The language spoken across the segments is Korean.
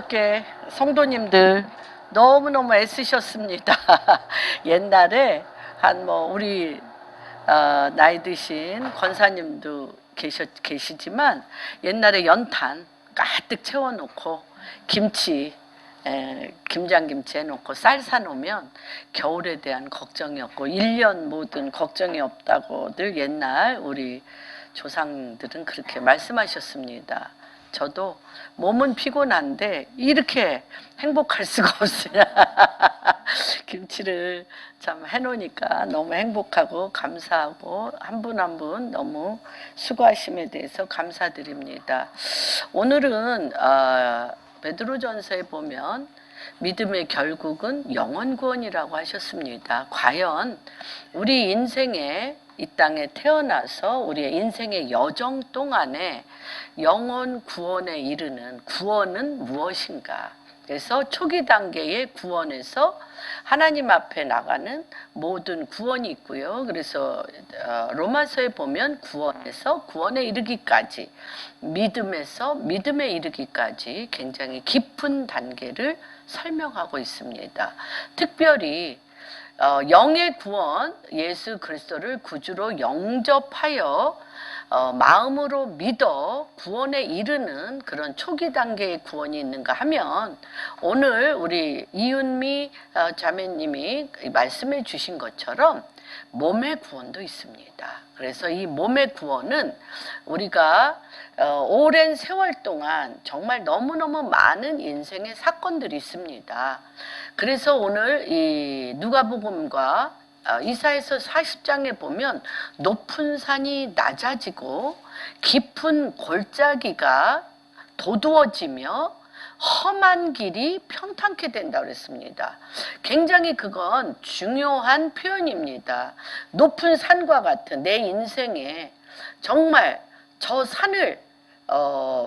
어저께 성도님들 너무너무 애쓰셨습니다. 옛날에 우리 나이 드신 권사님도 계시지만 옛날에 연탄 가득 채워놓고 김장김치 해놓고 쌀 사놓으면 겨울에 대한 걱정이 없고 1년 모든 걱정이 없다고들 옛날 우리 조상들은 그렇게 말씀하셨습니다. 저도 몸은 피곤한데 이렇게 행복할 수가 없어요. 김치를 참 해놓으니까 너무 행복하고 감사하고 한 분 한 분 너무 수고하심에 대해서 감사드립니다. 오늘은 베드로전서에 보면 믿음의 결국은 영원 구원이라고 하셨습니다. 과연 우리 인생에 이 땅에 태어나서 우리의 인생의 여정 동안에 영원 구원에 이르는 구원은 무엇인가? 그래서 초기 단계의 구원에서 하나님 앞에 나가는 모든 구원이 있고요. 그래서 로마서에 보면 구원에서 구원에 이르기까지, 믿음에서 믿음에 이르기까지 굉장히 깊은 단계를 설명하고 있습니다. 특별히 영의 구원, 예수 그리스도를 구주로 영접하여 마음으로 믿어 구원에 이르는 그런 초기 단계의 구원이 있는가 하면 오늘 우리 이윤미 자매님이 말씀해 주신 것처럼 몸의 구원도 있습니다. 그래서 이 몸의 구원은 우리가 오랜 세월 동안 정말 너무너무 많은 인생의 사건들이 있습니다. 그래서 오늘 이 누가복음과 이사야서 40장에 보면 높은 산이 낮아지고 깊은 골짜기가 도두어지며 험한 길이 평탄케 된다고 그랬습니다. 굉장히 그건 중요한 표현입니다. 높은 산과 같은 내 인생에 정말 저 산을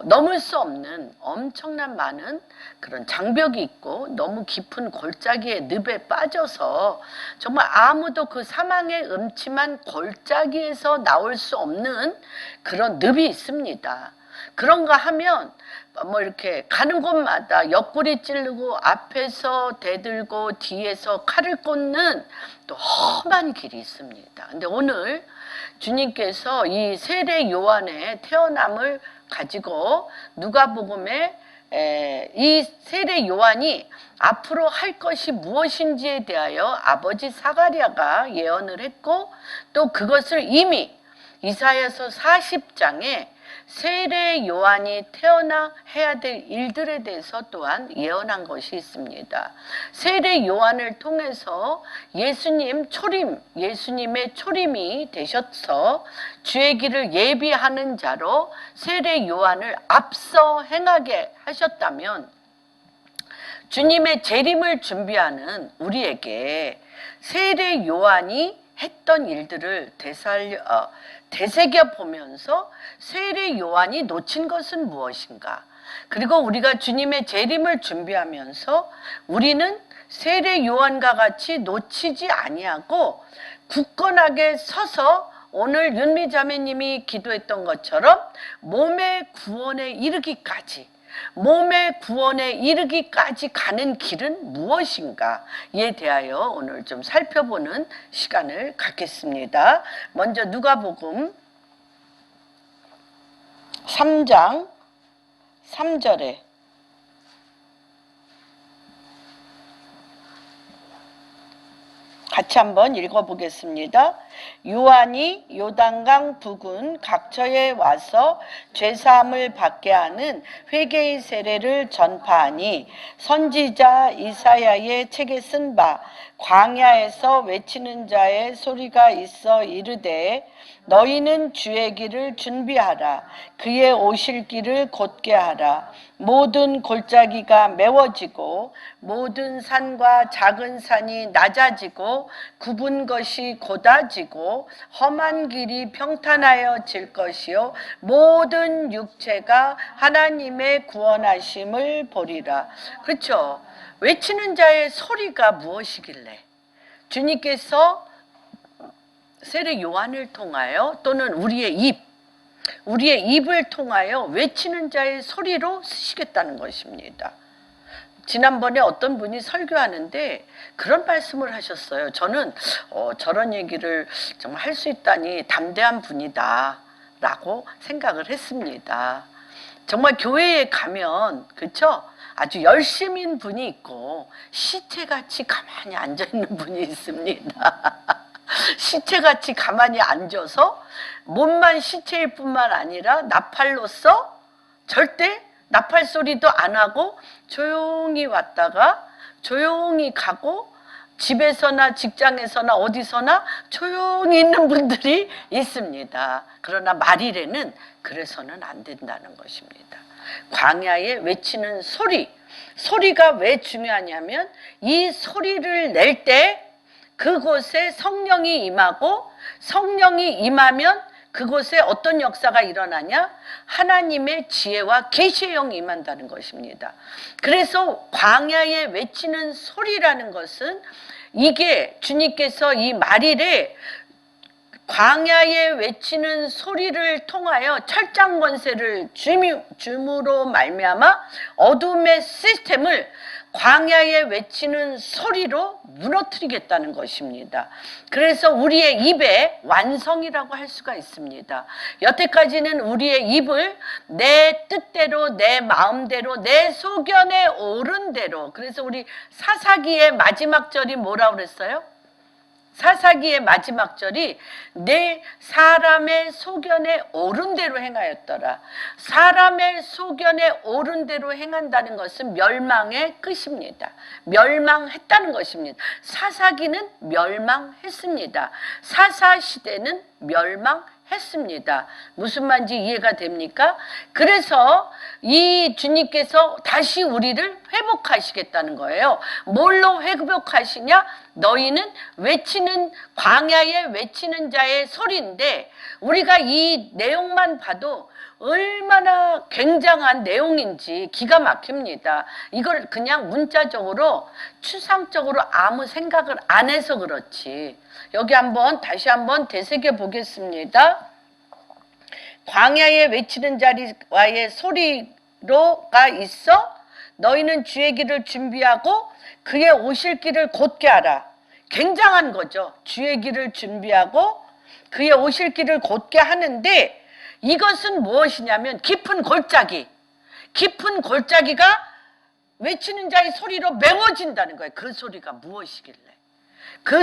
넘을 수 없는 엄청난 많은 그런 장벽이 있고 너무 깊은 골짜기의 늪에 빠져서 정말 아무도 그 사망의 음침한 골짜기에서 나올 수 없는 그런 늪이 있습니다. 그런가 하면 이렇게 가는 곳마다 옆구리 찌르고 앞에서 대들고 뒤에서 칼을 꽂는 또 험한 길이 있습니다. 근데 오늘 주님께서 이 세례 요한의 태어남을 가지고 누가복음에 이 세례 요한이 앞으로 할 것이 무엇인지에 대하여 아버지 사가랴가 예언을 했고 또 그것을 이미 이사야서 40장에 세례 요한이 태어나 해야 될 일들에 대해서 또한 예언한 것이 있습니다. 세례 요한을 통해서 예수님의 초림이 되셔서 주의 길을 예비하는 자로 세례 요한을 앞서 행하게 하셨다면 주님의 재림을 준비하는 우리에게 세례 요한이 했던 일들을 되새겨 보면서 세례 요한이 놓친 것은 무엇인가? 그리고 우리가 주님의 재림을 준비하면서 우리는 세례 요한과 같이 놓치지 아니하고 굳건하게 서서 오늘 윤미 자매님이 기도했던 것처럼 몸의 구원에 이르기까지 가는 길은 무엇인가에 대하여 오늘 좀 살펴보는 시간을 갖겠습니다. 먼저 누가복음 3장 3절에 같이 한번 읽어보겠습니다. 요한이 요단강 부근 각처에 와서 죄사함을 받게 하는 회개의 세례를 전파하니 선지자 이사야의 책에 쓴 바 광야에서 외치는 자의 소리가 있어 이르되 너희는 주의 길을 준비하라. 그의 오실 길을 곧게 하라. 모든 골짜기가 메워지고 모든 산과 작은 산이 낮아지고 굽은 것이 곧아지고 험한 길이 평탄하여질 것이요 모든 육체가 하나님의 구원하심을 보리라. 그렇죠? 외치는 자의 소리가 무엇이길래 주님께서 세례 요한을 통하여 또는 우리의 입을 통하여 외치는 자의 소리로 쓰시겠다는 것입니다. 지난번에 어떤 분이 설교하는데 그런 말씀을 하셨어요. 저는 저런 얘기를 정말 할 수 있다니 담대한 분이다 라고 생각을 했습니다. 정말 교회에 가면 그렇죠? 아주 열심인 분이 있고 시체같이 가만히 앉아있는 분이 있습니다. 시체같이 가만히 앉아서 몸만 시체일 뿐만 아니라 나팔로서 절대 나팔 소리도 안 하고 조용히 왔다가 조용히 가고 집에서나 직장에서나 어디서나 조용히 있는 분들이 있습니다. 그러나 말일에는 그래서는 안 된다는 것입니다. 광야에 외치는 소리가 왜 중요하냐면 이 소리를 낼 때 그곳에 성령이 임하고 성령이 임하면 그곳에 어떤 역사가 일어나냐? 하나님의 지혜와 계시의 영이 임한다는 것입니다. 그래서 광야에 외치는 소리라는 것은 이게 주님께서 이 말일에 광야에 외치는 소리를 통하여 철장 권세를 줌으로 말미암아 어둠의 시스템을 광야에 외치는 소리로 무너뜨리겠다는 것입니다. 그래서 우리의 입의 완성이라고 할 수가 있습니다. 여태까지는 우리의 입을 내 뜻대로, 내 마음대로, 내 소견에 오른 대로. 그래서 우리 사사기의 마지막 절이 뭐라고 그랬어요? 사사기의 마지막 절이 내 사람의 소견에 오른 대로 행하였더라. 사람의 소견에 오른 대로 행한다는 것은 멸망의 끝입니다. 멸망했다는 것입니다. 사사기는 멸망했습니다. 사사시대는 멸망했습니다. 무슨 말인지 이해가 됩니까? 그래서 이 주님께서 다시 우리를 회복하시겠다는 거예요. 뭘로 회복하시냐? 너희는 외치는 광야에 외치는 자의 소리인데 우리가 이 내용만 봐도 얼마나 굉장한 내용인지 기가 막힙니다. 이걸 그냥 문자적으로 추상적으로 아무 생각을 안 해서 그렇지. 여기 다시 한번 되새겨 보겠습니다. 광야에 외치는 자와의 소리로가 있어 너희는 주의 길을 준비하고 그의 오실 길을 곧게 하라. 굉장한 거죠. 주의 길을 준비하고 그의 오실 길을 곧게 하는데 이것은 무엇이냐면 깊은 골짜기가 외치는 자의 소리로 메워진다는 거예요. 그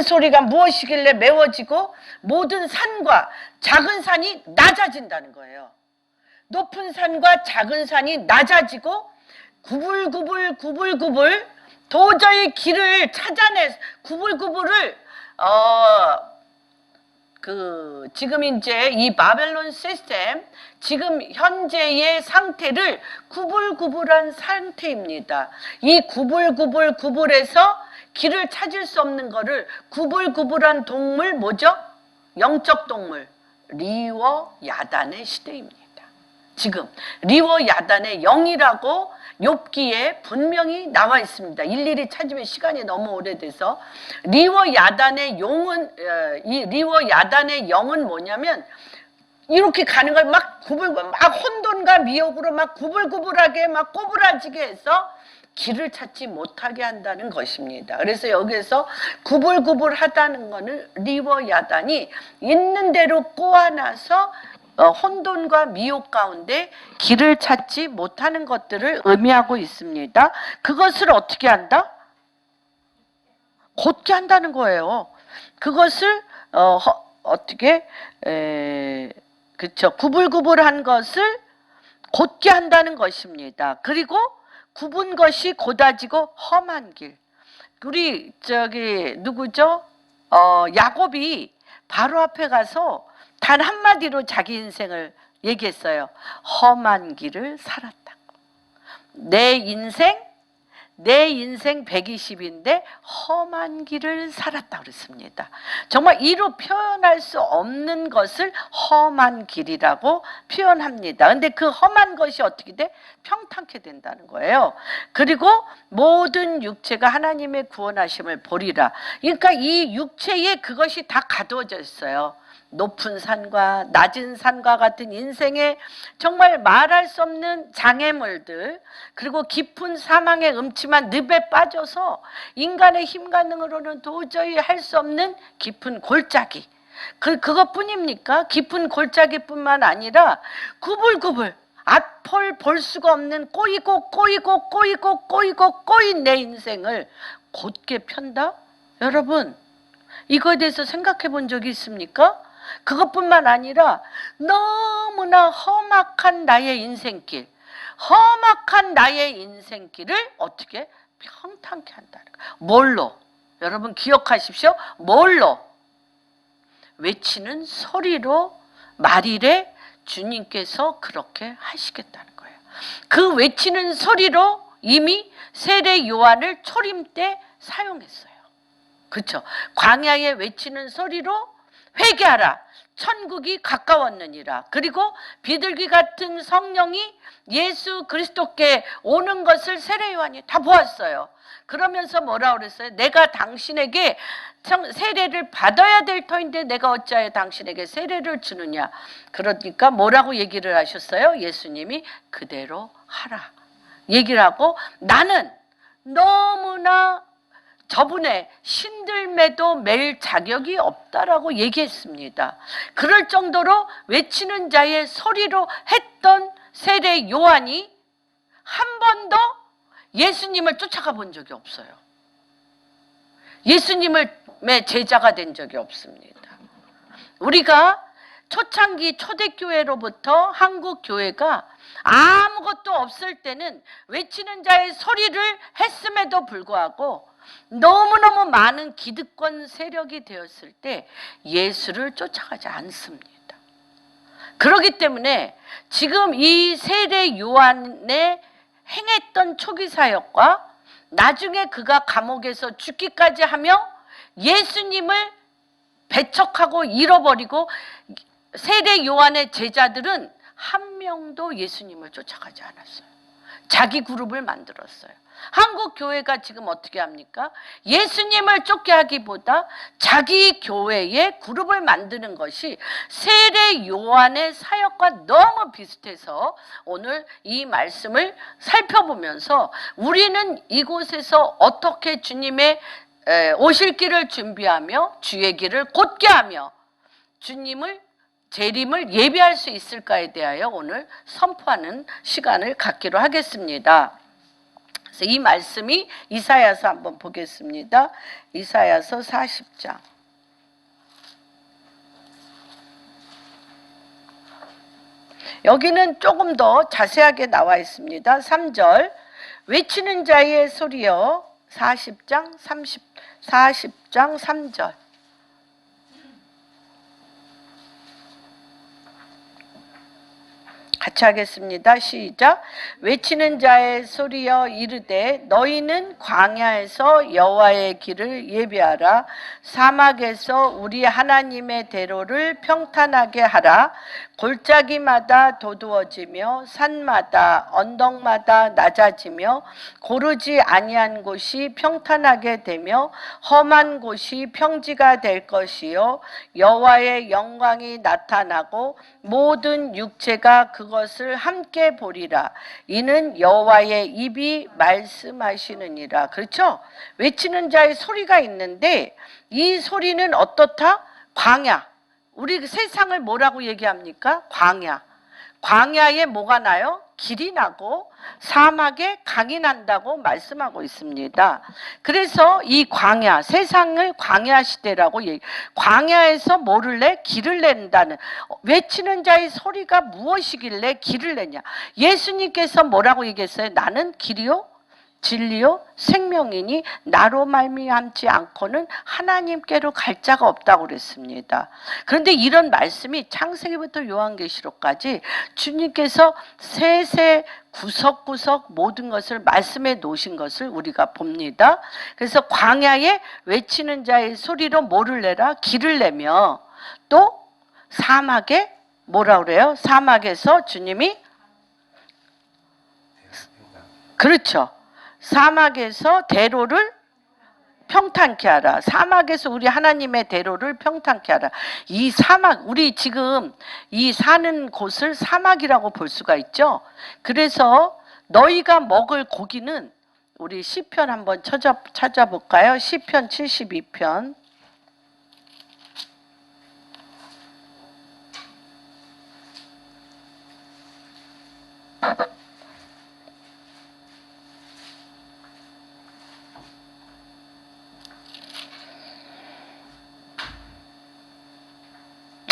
소리가 무엇이길래 메워지고 모든 산과 작은 산이 낮아진다는 거예요. 높은 산과 작은 산이 낮아지고 구불구불 도저히 길을 찾아내 구불구불을 지금 이제 이 바벨론 시스템 지금 현재의 상태를 구불구불한 상태입니다. 이 구불에서 길을 찾을 수 없는 거를 구불구불한 동물 뭐죠? 영적 동물 리워 야단의 시대입니다. 지금 리워 야단의 영이라고 욥기에 분명히 나와 있습니다. 일일이 찾으면 시간이 너무 오래돼서 리워 야단의 영은 뭐냐면 이렇게 가는 걸 막 혼돈과 미혹으로 막 구불구불하게 막 꼬부라지게 해서 길을 찾지 못하게 한다는 것입니다. 그래서 여기서 구불구불하다는 거는 리워 야단이 있는 대로 꼬아놔서 혼돈과 미혹 가운데 길을 찾지 못하는 것들을 의미하고 있습니다. 그것을 어떻게 한다? 곧게 한다는 거예요. 그것을 어떻게 그렇죠. 구불구불한 것을 곧게 한다는 것입니다. 그리고 굽은 것이 곧아지고 험한 길. 우리 누구죠? 야곱이 바로 앞에 가서 단 한마디로 자기 인생을 얘기했어요. 험한 길을 살았다고. 내 인생 120인데 험한 길을 살았다고 그랬습니다. 정말 이로 표현할 수 없는 것을 험한 길이라고 표현합니다. 근데 그 험한 것이 어떻게 돼? 평탄케 된다는 거예요. 그리고 모든 육체가 하나님의 구원하심을 보리라. 그러니까 이 육체에 그것이 다 가두어져 있어요. 높은 산과 낮은 산과 같은 인생의 정말 말할 수 없는 장애물들, 그리고 깊은 사망의 음침한 늪에 빠져서 인간의 힘과 능으로는 도저히 할 수 없는 깊은 골짜기, 그것뿐입니까? 깊은 골짜기뿐만 아니라 구불구불 앞을 볼 수가 없는 꼬이고 꼬인 내 인생을 곧게 편다? 여러분, 이거에 대해서 생각해 본 적이 있습니까? 그것뿐만 아니라 너무나 험악한 나의 인생길, 험악한 나의 인생길을 어떻게 평탄케 한다는 거예요. 뭘로? 여러분 기억하십시오. 뭘로? 외치는 소리로 말일에 주님께서 그렇게 하시겠다는 거예요. 그 외치는 소리로 이미 세례 요한을 초림 때 사용했어요. 그렇죠? 광야에 외치는 소리로 회개하라, 천국이 가까웠느니라. 그리고 비둘기 같은 성령이 예수 그리스도께 오는 것을 세례 요한이 다 보았어요. 그러면서 뭐라 그랬어요? 내가 당신에게 세례를 받아야 될 터인데 내가 어찌하여 당신에게 세례를 주느냐. 그러니까 뭐라고 얘기를 하셨어요? 예수님이 그대로 하라 얘기를 하고, 나는 너무나 저분의 신들매도 맬 자격이 없다라고 얘기했습니다. 그럴 정도로 외치는 자의 소리로 했던 세례 요한이 한 번도 예수님을 쫓아가 본 적이 없어요. 예수님의 제자가 된 적이 없습니다. 우리가 초창기 초대교회로부터 한국교회가 아무것도 없을 때는 외치는 자의 소리를 했음에도 불구하고 너무너무 많은 기득권 세력이 되었을 때 예수를 쫓아가지 않습니다. 그렇기 때문에 지금 이 세례 요한의 행했던 초기 사역과 나중에 그가 감옥에서 죽기까지 하며 예수님을 배척하고 잃어버리고 세례 요한의 제자들은 한 명도 예수님을 쫓아가지 않았어요. 자기 그룹을 만들었어요. 한국 교회가 지금 어떻게 합니까? 예수님을 쫓게 하기보다 자기 교회의 그룹을 만드는 것이 세례 요한의 사역과 너무 비슷해서 오늘 이 말씀을 살펴보면서 우리는 이곳에서 어떻게 주님의 오실 길을 준비하며 주의 길을 곧게 하며 주님을 재림을 예비할 수 있을까에 대하여 오늘 선포하는 시간을 갖기로 하겠습니다. 그래서 이 말씀이 이사야서 한번 보겠습니다. 이사야서 40장. 여기는 조금 더 자세하게 나와 있습니다. 3절. 외치는 자의 소리여. 40장 3절. 같이 하겠습니다. 시작. 외치는 자의 소리여 이르되 너희는 광야에서 여호와의 길을 예비하라. 사막에서 우리 하나님의 대로를 평탄하게 하라. 골짜기마다 도두어지며 산마다 언덕마다 낮아지며 고르지 아니한 곳이 평탄하게 되며 험한 곳이 평지가 될 것이요 여호와의 영광이 나타나고 모든 육체가 그것을 함께 보리라. 이는 여호와의 입이 말씀하시느니라. 그렇죠? 외치는 자의 소리가 있는데 이 소리는 어떻다? 광야. 우리 세상을 뭐라고 얘기합니까? 광야. 광야에 뭐가 나요? 길이 나고 사막에 강이 난다고 말씀하고 있습니다. 그래서 이 광야, 세상을 광야 시대라고 광야에서 뭐를 내? 길을 낸다는, 외치는 자의 소리가 무엇이길래 길을 내냐? 예수님께서 뭐라고 얘기했어요? 나는 길이요 진리요 생명이니 나로 말미암지 않고는 하나님께로 갈 자가 없다고 그랬습니다. 그런데 이런 말씀이 창세기부터 요한계시록까지 주님께서 세세 구석구석 모든 것을 말씀해 놓으신 것을 우리가 봅니다. 그래서 광야에 외치는 자의 소리로 뭐를 내라? 길을 내며, 또 사막에 뭐라 그래요? 사막에서 주님이, 그렇죠, 사막에서 대로를 평탄케 하라. 사막에서 우리 하나님의 대로를 평탄케 하라. 이 사막, 우리 지금 이 사는 곳을 사막이라고 볼 수가 있죠. 그래서 너희가 먹을 고기는, 우리 시편 한번 찾아볼까요? 시편 72편.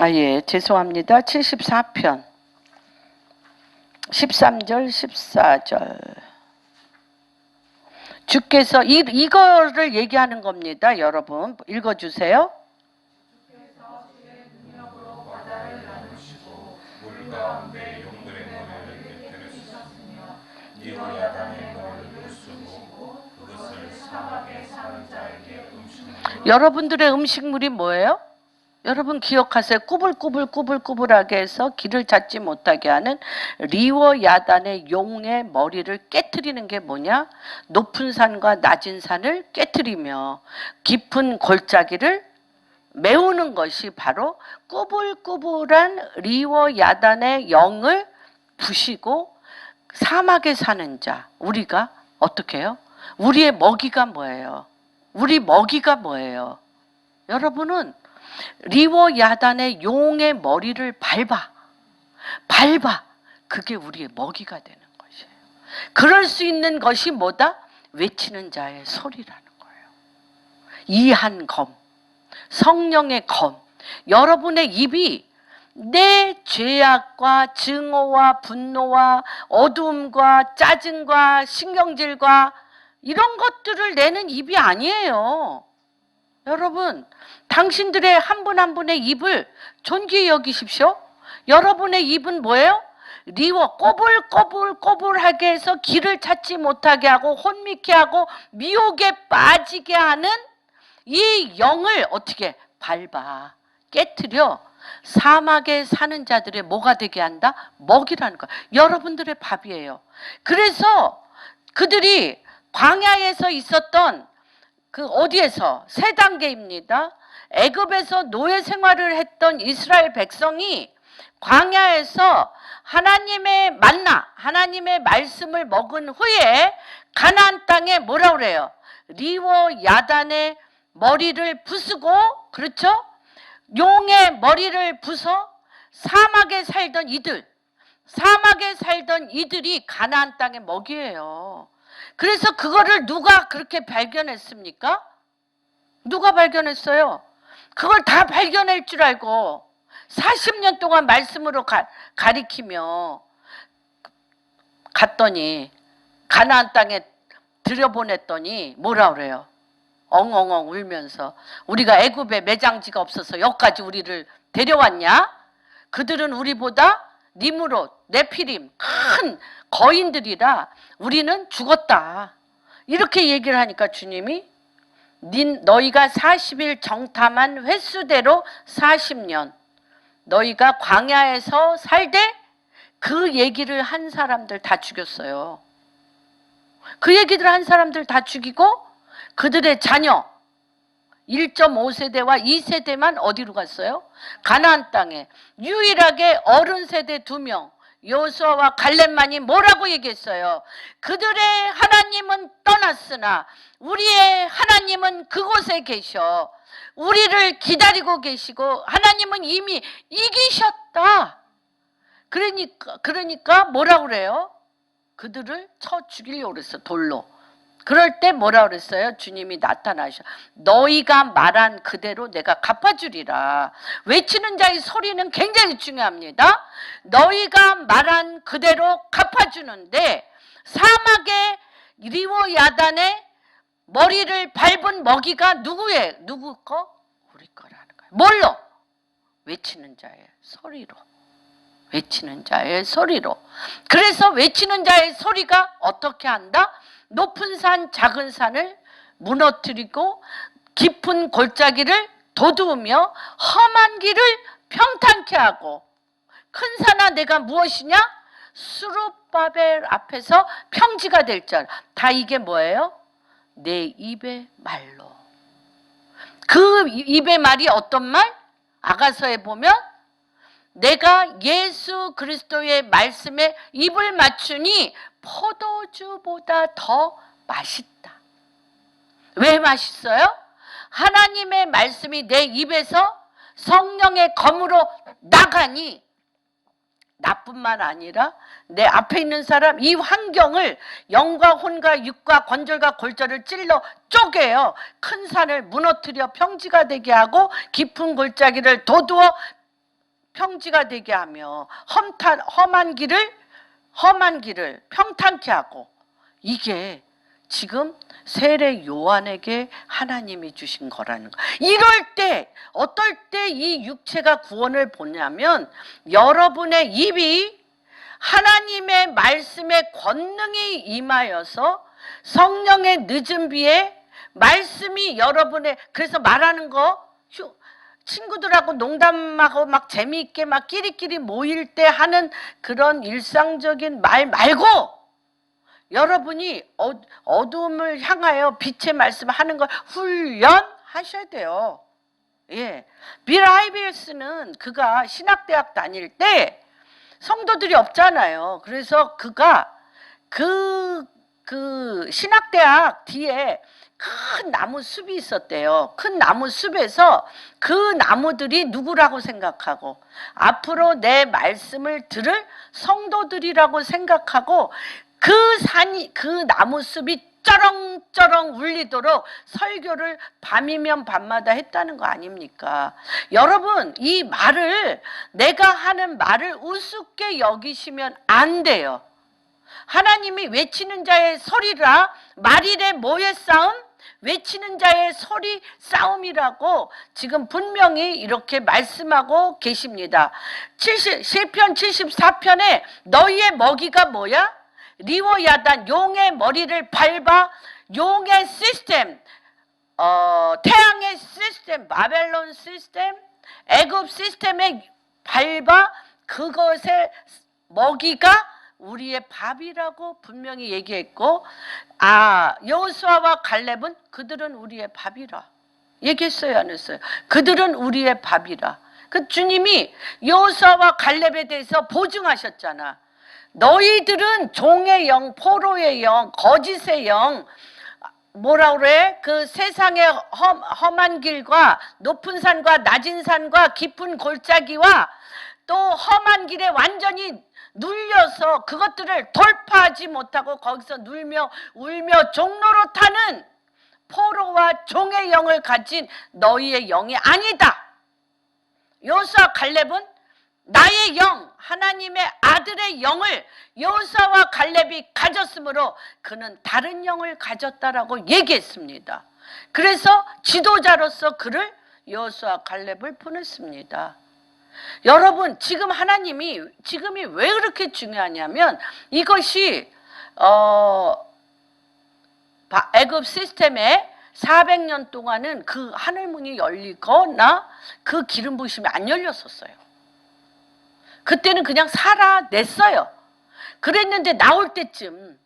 예, 죄송합니다. 74편 13절 14절. 주께서 이거를 얘기하는 겁니다. 여러분 읽어주세요. 주께서 주의 능력으로 바다를 나누시고 물 가운데 용들의 머리를 깨뜨리셨으며 니로 야단의 머리를 부수고 그것을 사막에 사는 자에게 음식물로. 여러분들의 음식물이 뭐예요? 여러분 기억하세요. 꾸불꾸불하게 해서 길을 찾지 못하게 하는 리워 야단의 용의 머리를 깨트리는 게 뭐냐? 높은 산과 낮은 산을 깨트리며 깊은 골짜기를 메우는 것이 바로 꾸불꾸불한 리워 야단의 영을 부시고 사막에 사는 자. 우리가 어떻게 해요? 우리의 먹이가 뭐예요? 우리 먹이가 뭐예요? 여러분은 리워 야단의 용의 머리를 밟아. 그게 우리의 먹이가 되는 것이에요. 그럴 수 있는 것이 뭐다? 외치는 자의 소리라는 거예요. 이한 검, 성령의 검. 여러분의 입이 내 죄악과 증오와 분노와 어두움과 짜증과 신경질과 이런 것들을 내는 입이 아니에요. 여러분, 당신들의 한 분 한 분의 입을 존귀히 여기십시오. 여러분의 입은 뭐예요? 리워, 꼬불꼬불하게 해서 길을 찾지 못하게 하고 혼미케 하고 미혹에 빠지게 하는 이 영을 어떻게 밟아, 깨트려 사막에 사는 자들의 뭐가 되게 한다? 먹이라는 거야. 여러분들의 밥이에요. 그래서 그들이 광야에서 있었던 그 어디에서? 세 단계입니다. 애굽에서 노예 생활을 했던 이스라엘 백성이 광야에서 하나님의 만나, 하나님의 말씀을 먹은 후에 가나안 땅에 뭐라 그래요? 리워 야단의 머리를 부수고, 그렇죠? 용의 머리를 부숴 사막에 살던 이들이 가나안 땅의 먹이에요. 그래서 그거를 누가 그렇게 발견했습니까? 누가 발견했어요? 그걸 다 발견할 줄 알고 40년 동안 말씀으로 가리키며 갔더니 가나안 땅에 들여보냈더니 뭐라 그래요? 엉엉엉 울면서 우리가 애굽에 매장지가 없어서 여기까지 우리를 데려왔냐? 그들은 우리보다 니므롯, 네피림 큰 거인들이라 우리는 죽었다. 이렇게 얘기를 하니까 주님이 너희가 40일 정탐한 횟수대로 40년 너희가 광야에서 살되 그 얘기를 한 사람들 다 죽였어요. 그 얘기를 한 사람들 다 죽이고 그들의 자녀 1.5세대와 2세대만 어디로 갔어요? 가나안 땅에. 유일하게 어른 세대 2명 여호수아와 갈렙만이 뭐라고 얘기했어요? 그들의 하나님은 떠났으나 우리의 하나님은 그곳에 계셔. 우리를 기다리고 계시고 하나님은 이미 이기셨다. 그러니까 뭐라고 그래요? 그들을 쳐 죽이려고 그랬어, 돌로. 그럴 때 뭐라 그랬어요? 주님이 나타나셔. 너희가 말한 그대로 내가 갚아주리라. 외치는 자의 소리는 굉장히 중요합니다. 너희가 말한 그대로 갚아주는데 사막의 리워 야단의 머리를 밟은 먹이가 누구 거? 우리 거라는 거예요. 뭘로? 외치는 자의 소리로. 외치는 자의 소리로. 그래서 외치는 자의 소리가 어떻게 한다? 높은 산 작은 산을 무너뜨리고 깊은 골짜기를 도두으며 험한 길을 평탄케 하고 큰 산아 내가 무엇이냐? 수룹바벨 앞에서 평지가 될 줄. 다 이게 뭐예요? 내 입의 말로. 그 입의 말이 어떤 말? 아가서에 보면 내가 예수 그리스도의 말씀에 입을 맞추니 포도주보다 더 맛있다. 왜 맛있어요? 하나님의 말씀이 내 입에서 성령의 검으로 나가니 나뿐만 아니라 내 앞에 있는 사람, 이 환경을 영과 혼과 육과 관절과 골절을 찔러 쪼개요. 큰 산을 무너뜨려 평지가 되게 하고 깊은 골짜기를 도두어 평지가 되게 하며 험한 길을 평탄케 하고, 이게 지금 세례 요한에게 하나님이 주신 거라는 거. 이럴 때 어떨 때 이 육체가 구원을 보냐면 여러분의 입이 하나님의 말씀에 권능이 임하여서 성령의 늦은 비에 말씀이 여러분의, 그래서 말하는 거 친구들하고 농담하고 막 재미있게 막 끼리끼리 모일 때 하는 그런 일상적인 말 말고 여러분이 어둠을 향하여 빛의 말씀하는 걸 훈련하셔야 돼요. 예, 빌 하이빌스는 그가 신학대학 다닐 때 성도들이 없잖아요. 그래서 그가 그 신학대학 뒤에 큰 나무 숲이 있었대요. 큰 나무 숲에서 그 나무들이 누구라고 생각하고 앞으로 내 말씀을 들을 성도들이라고 생각하고 그 나무 숲이 쩌렁쩌렁 울리도록 설교를 밤이면 밤마다 했다는 거 아닙니까? 여러분, 이 말을, 내가 하는 말을 우습게 여기시면 안 돼요. 하나님이 외치는 자의 소리라, 말이래 뭐의 싸움? 외치는 자의 소리 싸움이라고 지금 분명히 이렇게 말씀하고 계십니다. 시편 74편에 너희의 먹이가 뭐야? 리워야단, 용의 머리를 밟아, 용의 시스템, 태양의 시스템, 바벨론 시스템, 애굽 시스템에 밟아, 그것의 먹이가 우리의 밥이라고 분명히 얘기했고, 여호수아와 갈렙은 그들은 우리의 밥이라 얘기했어요, 안 했어요? 그들은 우리의 밥이라. 그 주님이 여호수아와 갈렙에 대해서 보증하셨잖아. 너희들은 종의 영, 포로의 영, 거짓의 영, 뭐라 그래? 그 세상의 험한 길과 높은 산과 낮은 산과 깊은 골짜기와 또 험한 길에 완전히 눌려서 그것들을 돌파하지 못하고 거기서 눌며 울며 종로로 타는 포로와 종의 영을 가진 너희의 영이 아니다. 여호수아 갈렙은 나의 영, 하나님의 아들의 영을 여호수아와 갈렙이 가졌으므로 그는 다른 영을 가졌다라고 얘기했습니다. 그래서 지도자로서 그를 여호수아 갈렙을 보냈습니다. 여러분, 지금 하나님이 지금이 왜 그렇게 중요하냐면 이것이 애굽 시스템에 400년 동안은 그 하늘문이 열리거나 그 기름 부으심이 안 열렸었어요. 그때는 그냥 살아냈어요. 그랬는데 나올 때쯤은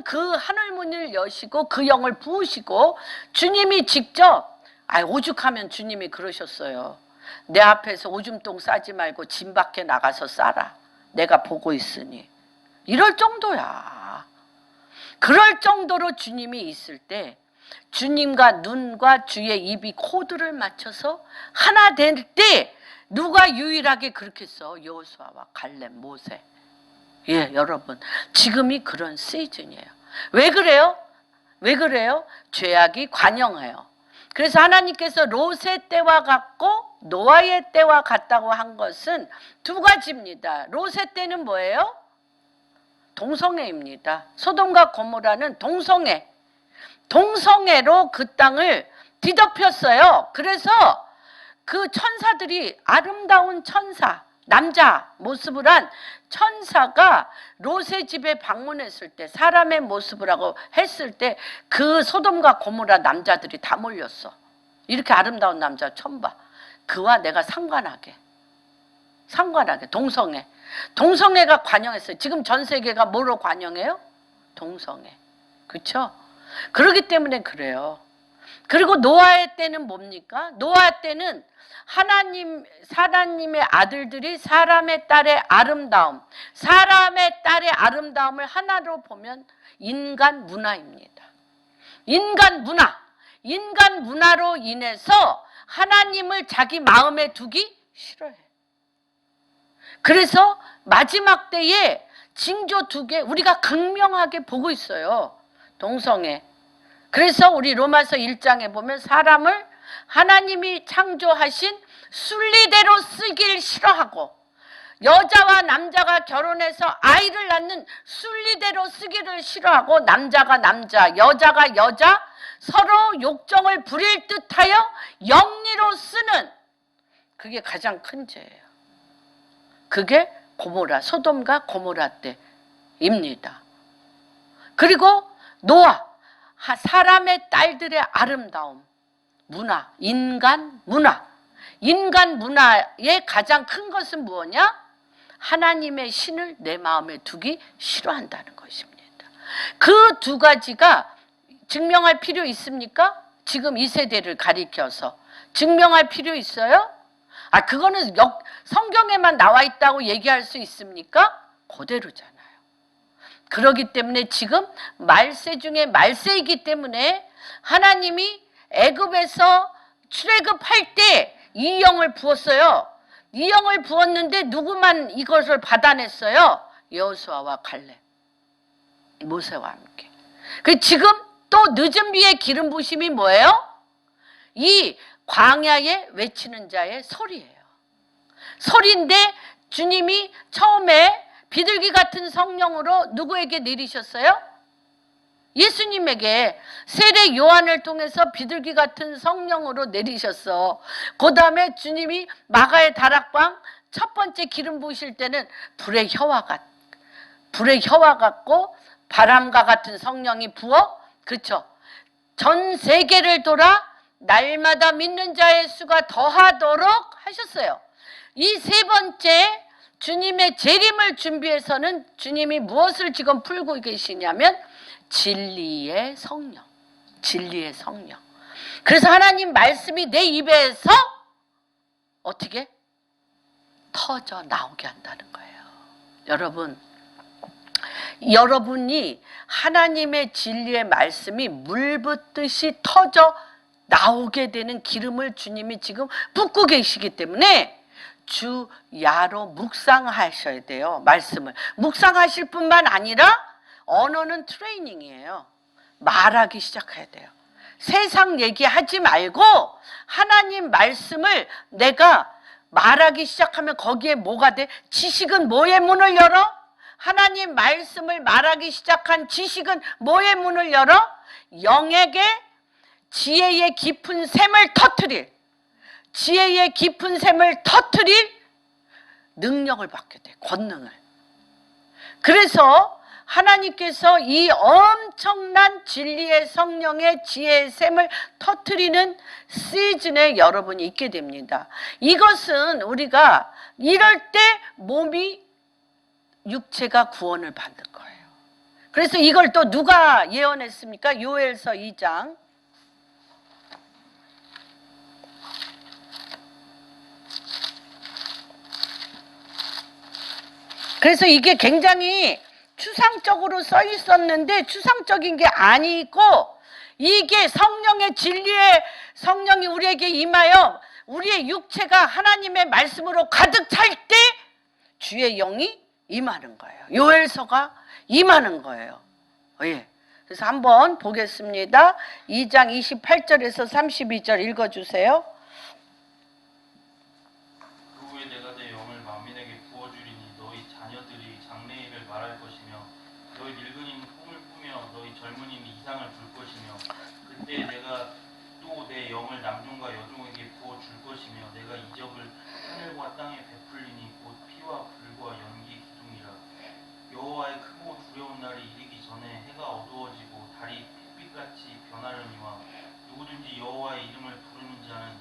그 하늘문을 여시고 그 영을 부으시고 주님이 직접, 오죽하면 주님이 그러셨어요. 내 앞에서 오줌똥 싸지 말고 진 밖에 나가서 싸라. 내가 보고 있으니. 이럴 정도야. 그럴 정도로 주님이 있을 때 주님과 눈과 주의 입이 코드를 맞춰서 하나 될 때 누가 유일하게 그렇게 써? 여호수아와 갈렙, 모세. 예, 여러분, 지금이 그런 시즌이에요. 왜 그래요? 왜 그래요? 죄악이 관영해요. 그래서 하나님께서 롯의 때와 같고 노아의 때와 같다고 한 것은 두 가지입니다. 롯의 때는 뭐예요? 동성애입니다. 소돔과 고모라는 동성애로 그 땅을 뒤덮였어요. 그래서 그 천사들이, 아름다운 천사, 남자 모습을 한 천사가 롯의 집에 방문했을 때, 사람의 모습을 하고 했을 때 그 소돔과 고모라 남자들이 다 몰렸어. 이렇게 아름다운 남자 처음 봐. 그와 내가 상관하게 동성애가 관영했어요. 지금 전 세계가 뭐로 관영해요? 동성애. 그렇죠? 그렇기 때문에 그래요. 그리고 노아의 때는 뭡니까? 노아 때는 사람님의 아들들이 사람의 딸의 아름다움을 하나로 보면 인간 문화입니다. 인간 문화로 인해서 하나님을 자기 마음에 두기 싫어해. 그래서 마지막 때에 징조 2개 우리가 극명하게 보고 있어요. 동성애. 그래서 우리 로마서 1장에 보면 사람을 하나님이 창조하신 순리대로 쓰길 싫어하고 여자와 남자가 결혼해서 아이를 낳는 순리대로 쓰기를 싫어하고 남자가 남자, 여자가 여자 서로 욕정을 부릴 듯하여 영리로 쓰는 그게 가장 큰 죄예요. 그게 소돔과 고모라 때입니다. 그리고 노아, 사람의 딸들의 아름다움, 인간 문화의 가장 큰 것은 무엇이냐? 하나님의 신을 내 마음에 두기 싫어한다는 것입니다. 그 2가지가 증명할 필요 있습니까? 지금 이 세대를 가리켜서 증명할 필요 있어요? 그거는 성경에만 나와 있다고 얘기할 수 있습니까? 그대로잖아요. 그렇기 때문에 지금 말세 중에 말세이기 때문에 하나님이 애굽에서 출애굽할 때 이 영을 부었어요. 이 영을 부었는데 누구만 이것을 받아냈어요? 여호수아와 갈렙, 모세와 함께. 지금 또 늦은 비의 기름 부심이 뭐예요? 이 광야에 외치는 자의 소리예요. 소리인데 주님이 처음에 비둘기 같은 성령으로 누구에게 내리셨어요? 예수님에게 세례 요한을 통해서 비둘기 같은 성령으로 내리셨어. 그 다음에 주님이 마가의 다락방 첫 번째 기름 부으실 때는 불의 혀와 같고 바람과 같은 성령이 부어, 그렇죠? 전 세계를 돌아 날마다 믿는 자의 수가 더하도록 하셨어요. 이 3번째 주님의 재림을 준비해서는 주님이 무엇을 지금 풀고 계시냐면 진리의 성령. 그래서 하나님 말씀이 내 입에서 어떻게 터져 나오게 한다는 거예요. 여러분이 하나님의 진리의 말씀이 물 붓듯이 터져 나오게 되는 기름을 주님이 지금 붓고 계시기 때문에 주야로 묵상하셔야 돼요. 말씀을 묵상하실 뿐만 아니라 언어는 트레이닝이에요. 말하기 시작해야 돼요. 세상 얘기하지 말고 하나님 말씀을 내가 말하기 시작하면 거기에 뭐가 돼? 지식은 뭐의 문을 열어? 하나님 말씀을 말하기 시작한 지식은 뭐의 문을 열어? 영에게 지혜의 깊은 샘을 터뜨릴 능력을 받게 돼. 권능을. 그래서 하나님께서 이 엄청난 진리의 성령의 지혜의 샘을 터뜨리는 시즌에 여러분이 있게 됩니다. 이것은 우리가 이럴 때 육체가 구원을 받는 거예요. 그래서 이걸 또 누가 예언했습니까? 요엘서 2장. 그래서 이게 굉장히 추상적으로 써 있었는데 추상적인 게 아니고 이게 성령의 진리의 성령이 우리에게 임하여 우리의 육체가 하나님의 말씀으로 가득 찰 때 주의 영이 임하는 거예요. 요엘서가 임하는 거예요. 예. 그래서 한번 보겠습니다. 2장 28절에서 32절 읽어주세요. 그때 내가 또 내 영을 남종과 여종에게 부어 줄 것이며 내가 이적을 하늘과 땅에 베풀리니 곧 피와 불과 연기 기둥이라. 여호와의 크고 두려운 날이 이르기 전에 해가 어두워지고 달이 핏빛같이 변하려니와 누구든지 여호와의 이름을 부르는 자는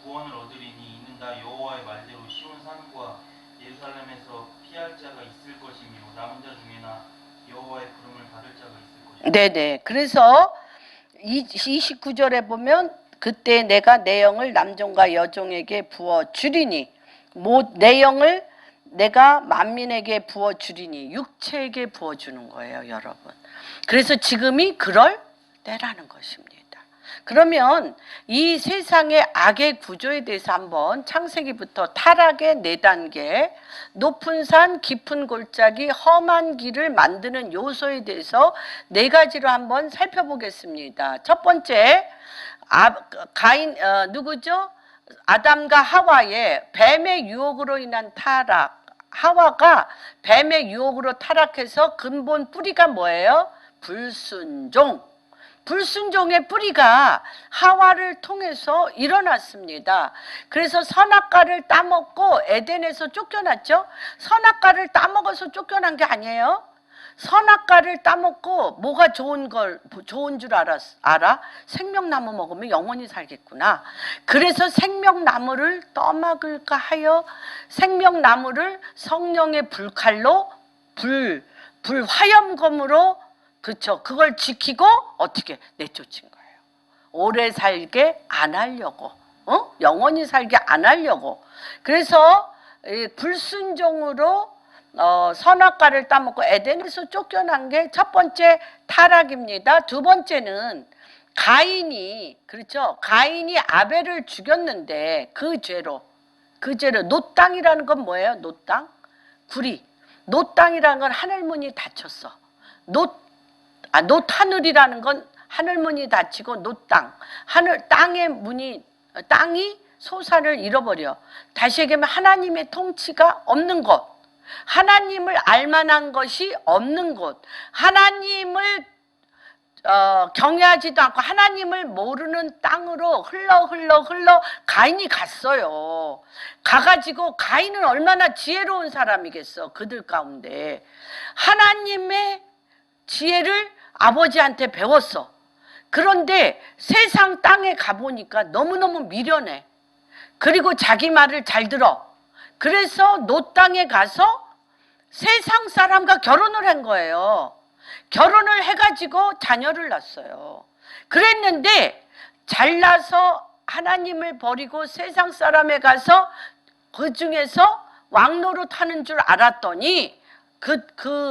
구원을 얻으리니 이는 다 여호와의 말대로 시온 산과 예루살렘에서 피할 자가 있을 것이며 남은 자 중에나 여호와의 부름을 받을 자가 있을 것이다. 네네. 그래서 29절에 보면 그때 내가 내 영을 남종과 여종에게 부어 주리니 내 영을 내가 만민에게 부어 주리니 육체에게 부어 주는 거예요, 여러분. 그래서 지금이 그럴 때라는 것입니다. 그러면 이 세상의 악의 구조에 대해서 한번 창세기부터 타락의 4단계, 높은 산, 깊은 골짜기, 험한 길을 만드는 요소에 대해서 4가지로 한번 살펴보겠습니다. 첫 번째, 누구죠? 아담과 하와의 뱀의 유혹으로 인한 타락. 하와가 뱀의 유혹으로 타락해서 근본 뿌리가 뭐예요? 불순종. 불순종의 뿌리가 하와를 통해서 일어났습니다. 그래서 선악과를 따먹고 에덴에서 쫓겨났죠. 선악과를 따먹어서 쫓겨난 게 아니에요. 선악과를 따먹고 뭐가 좋은 줄 알아? 생명나무 먹으면 영원히 살겠구나. 그래서 생명나무를 떠먹을까 하여 생명나무를 성령의 불칼로 불화염검으로 그렇죠. 그걸 지키고 어떻게 내쫓은 거예요. 오래 살게 안 하려고, 영원히 살게 안 하려고. 그래서 불순종으로 선악과를 따먹고 에덴에서 쫓겨난 게 첫 번째 타락입니다. 두 번째는 가인이, 그렇죠. 가인이 아벨을 죽였는데 그 죄로 노땅이라는 건 뭐예요? 노땅? 구리. 노땅이라는 건 하늘문이 닫혔어. 노하늘이라는 건 하늘문이 닫히고 노땅. 땅이 소산을 잃어버려. 다시 얘기하면 하나님의 통치가 없는 곳. 하나님을 알만한 것이 없는 곳. 하나님을 경외하지도 않고 하나님을 모르는 땅으로 흘러 가인이 갔어요. 가가지고 가인은 얼마나 지혜로운 사람이겠어. 그들 가운데 하나님의 지혜를 아버지한테 배웠어. 그런데 세상 땅에 가보니까 너무너무 미련해. 그리고 자기 말을 잘 들어. 그래서 노 땅에 가서 세상 사람과 결혼을 한 거예요. 결혼을 해가지고 자녀를 낳았어요. 그랬는데 잘나서 하나님을 버리고 세상 사람에 가서 그 중에서 왕노릇 하는 줄 알았더니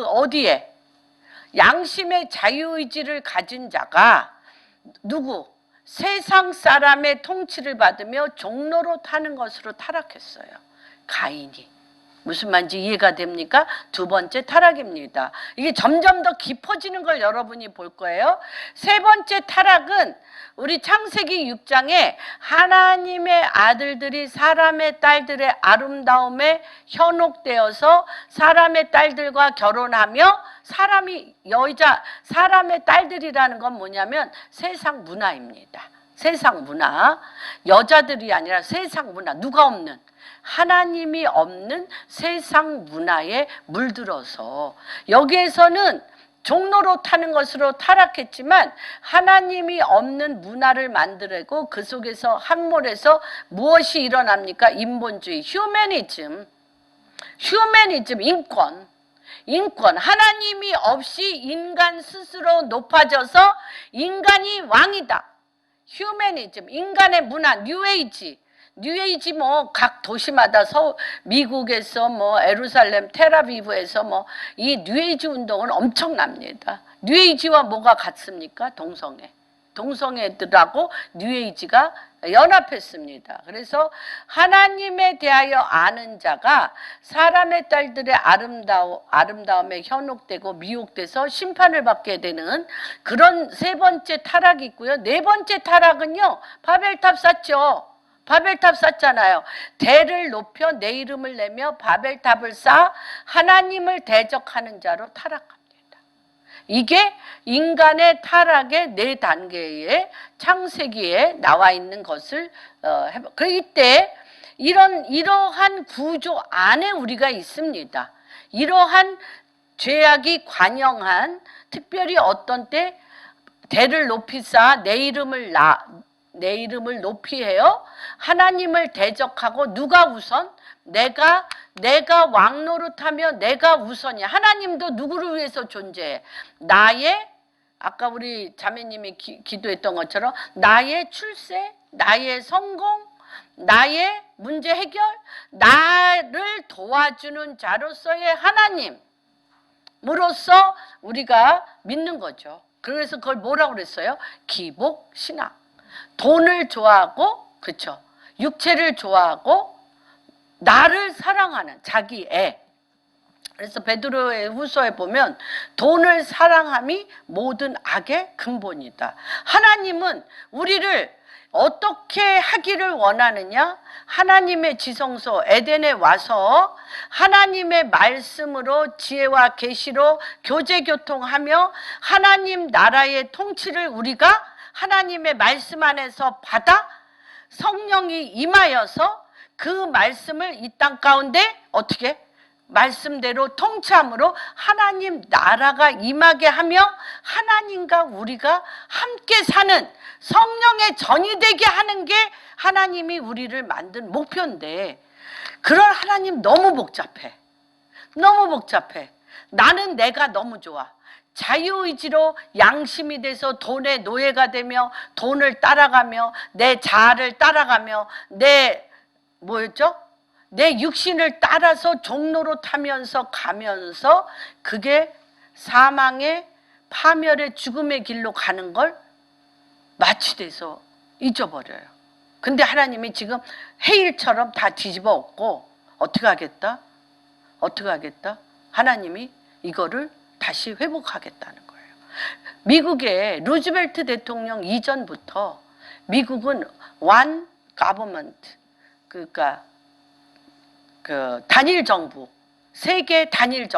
어디에 양심의 자유의지를 가진 자가 누구? 세상 사람의 통치를 받으며 종노릇 하는 것으로 타락했어요. 가인이. 무슨 말인지 이해가 됩니까? 두 번째 타락입니다. 이게 점점 더 깊어지는 걸 여러분이 볼 거예요. 세 번째 타락은 우리 창세기 6장에 하나님의 아들들이 사람의 딸들의 아름다움에 현혹되어서 사람의 딸들과 결혼하며 사람의 딸들이라는 건 뭐냐면 세상 문화입니다. 세상 문화. 여자들이 아니라 세상 문화. 누가 없는? 하나님이 없는 세상 문화에 물들어서 여기에서는 종로로 타는 것으로 타락했지만 하나님이 없는 문화를 만들고 그 속에서 함몰해서 무엇이 일어납니까? 인본주의, 휴머니즘, 인권. 하나님이 없이 인간 스스로 높아져서 인간이 왕이다. 휴머니즘, 인간의 문화, 뉴에이지 뭐 각 도시마다 미국에서 뭐 예루살렘, 텔아비브에서 뭐 이 뉴에이지 운동은 엄청납니다. 뉴에이지와 뭐가 같습니까? 동성애들하고 뉴에이지가 연합했습니다. 그래서 하나님에 대하여 아는 자가 사람의 딸들의 아름다움에 현혹되고 미혹돼서 심판을 받게 되는 그런 세 번째 타락이 있고요. 네 번째 타락은요, 바벨탑 쌌잖아요. 대를 높여 내 이름을 내며 바벨탑을 쌓아 하나님을 대적하는 자로 타락합니다. 이게 인간의 타락의 4단계의 창세기에 나와 있는 것을 이때 이러한 구조 안에 우리가 있습니다. 이러한 죄악이 관영한, 특별히 어떤 때 대를 높이 쌓아 내 이름을 높이 해요. 하나님을 대적하고 누가 우선? 내가 왕노릇하며 내가 우선이야. 하나님도 누구를 위해서 존재해? 나의 아까 우리 자매님이 기도했던 것처럼 나의 출세, 나의 성공, 나의 문제 해결, 나를 도와주는 자로서의 하나님으로서 우리가 믿는 거죠. 그래서 그걸 뭐라고 그랬어요? 기복신앙. 돈을 좋아하고, 그렇죠? 육체를 좋아하고 나를 사랑하는 자기 애. 그래서 베드로의 후서에 보면 돈을 사랑함이 모든 악의 근본이다. 하나님은 우리를 어떻게 하기를 원하느냐? 하나님의 지성소 에덴에 와서 하나님의 말씀으로 지혜와 계시로 교제교통하며 하나님 나라의 통치를 우리가 하나님의 말씀 안에서 받아 성령이 임하여서 그 말씀을 이 땅 가운데 어떻게? 말씀대로 통치함으로 하나님 나라가 임하게 하며 하나님과 우리가 함께 사는 성령의 전이 되게 하는 게 하나님이 우리를 만든 목표인데, 그런 하나님 너무 복잡해. 너무 복잡해. 나는 내가 너무 좋아. 자유의지로 양심이 돼서 돈의 노예가 되며 돈을 따라가며 내 자아를 따라가며 내 육신을 따라서 종로로 타면서 가면서 그게 사망의 파멸의 죽음의 길로 가는 걸 마취돼서 잊어버려요. 근데 하나님이 지금 해일처럼 다 뒤집어 엎고 어떻게 하겠다? 하나님이 이거를 다시 회복하겠다는 거예요. 미국의 루즈벨트 대통령 이전부터 미국은 one government, 그러니까 그 단일 정부, 세계 단일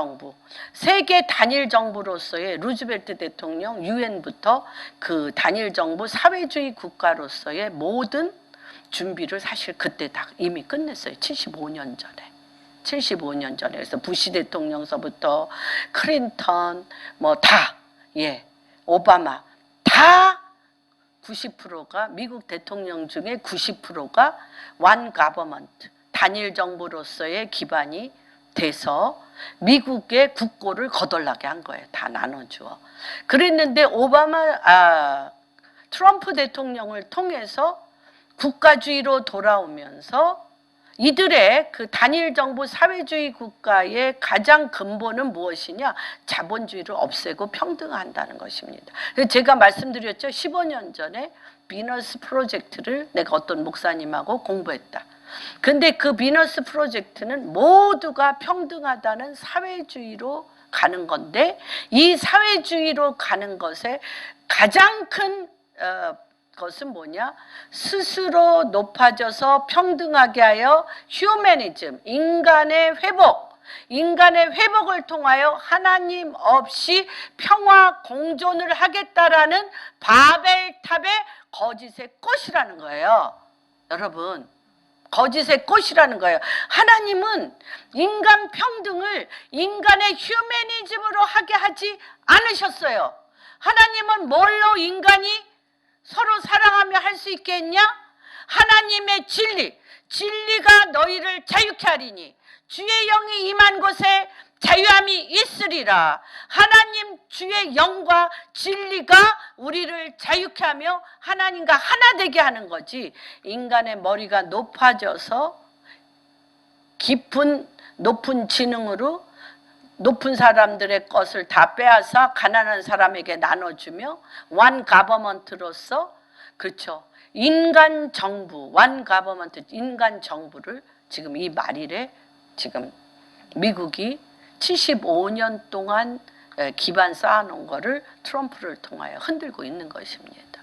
정부로서의 루즈벨트 대통령 유엔부터 그 단일 정부 사회주의 국가로서의 모든 준비를 사실 그때 다 이미 끝냈어요. 75년 전에. 그래서 부시 대통령서부터 클린턴 오바마 다 90%가 미국 대통령 중에 90%가 one government, 단일 정부로서의 기반이 돼서 미국의 국고를 거덜나게 한 거예요. 다 나눠주어. 그랬는데 트럼프 대통령을 통해서 국가주의로 돌아오면서 이들의 그 단일 정부 사회주의 국가의 가장 근본은 무엇이냐? 자본주의를 없애고 평등한다는 것입니다. 그래서 제가 말씀드렸죠. 15년 전에 비너스 프로젝트를 내가 어떤 목사님하고 공부했다. 근데 그 비너스 프로젝트는 모두가 평등하다는 사회주의로 가는 건데, 이 사회주의로 가는 것에 가장 큰 것은 뭐냐? 스스로 높아져서 평등하게 하여 휴머니즘, 인간의 회복을 통하여 하나님 없이 평화 공존을 하겠다라는 바벨탑의 거짓의 꽃이라는 거예요. 여러분, 거짓의 꽃이라는 거예요. 하나님은 인간 평등을 인간의 휴머니즘으로 하게 하지 않으셨어요. 하나님은 뭘로 인간이 서로 사랑하며 할 수 있겠냐? 하나님의 진리가 너희를 자유케 하리니 주의 영이 임한 곳에 자유함이 있으리라. 하나님 주의 영과 진리가 우리를 자유케 하며 하나님과 하나 되게 하는 거지, 인간의 머리가 높아져서 높은 지능으로 높은 사람들의 것을 다 빼앗아 가난한 사람에게 나눠주며 one government로서, 그렇죠, 인간 정부, one government, 인간 정부를 지금 이 말일에 지금 미국이 75년 동안 기반 쌓아놓은 거를 트럼프를 통하여 흔들고 있는 것입니다.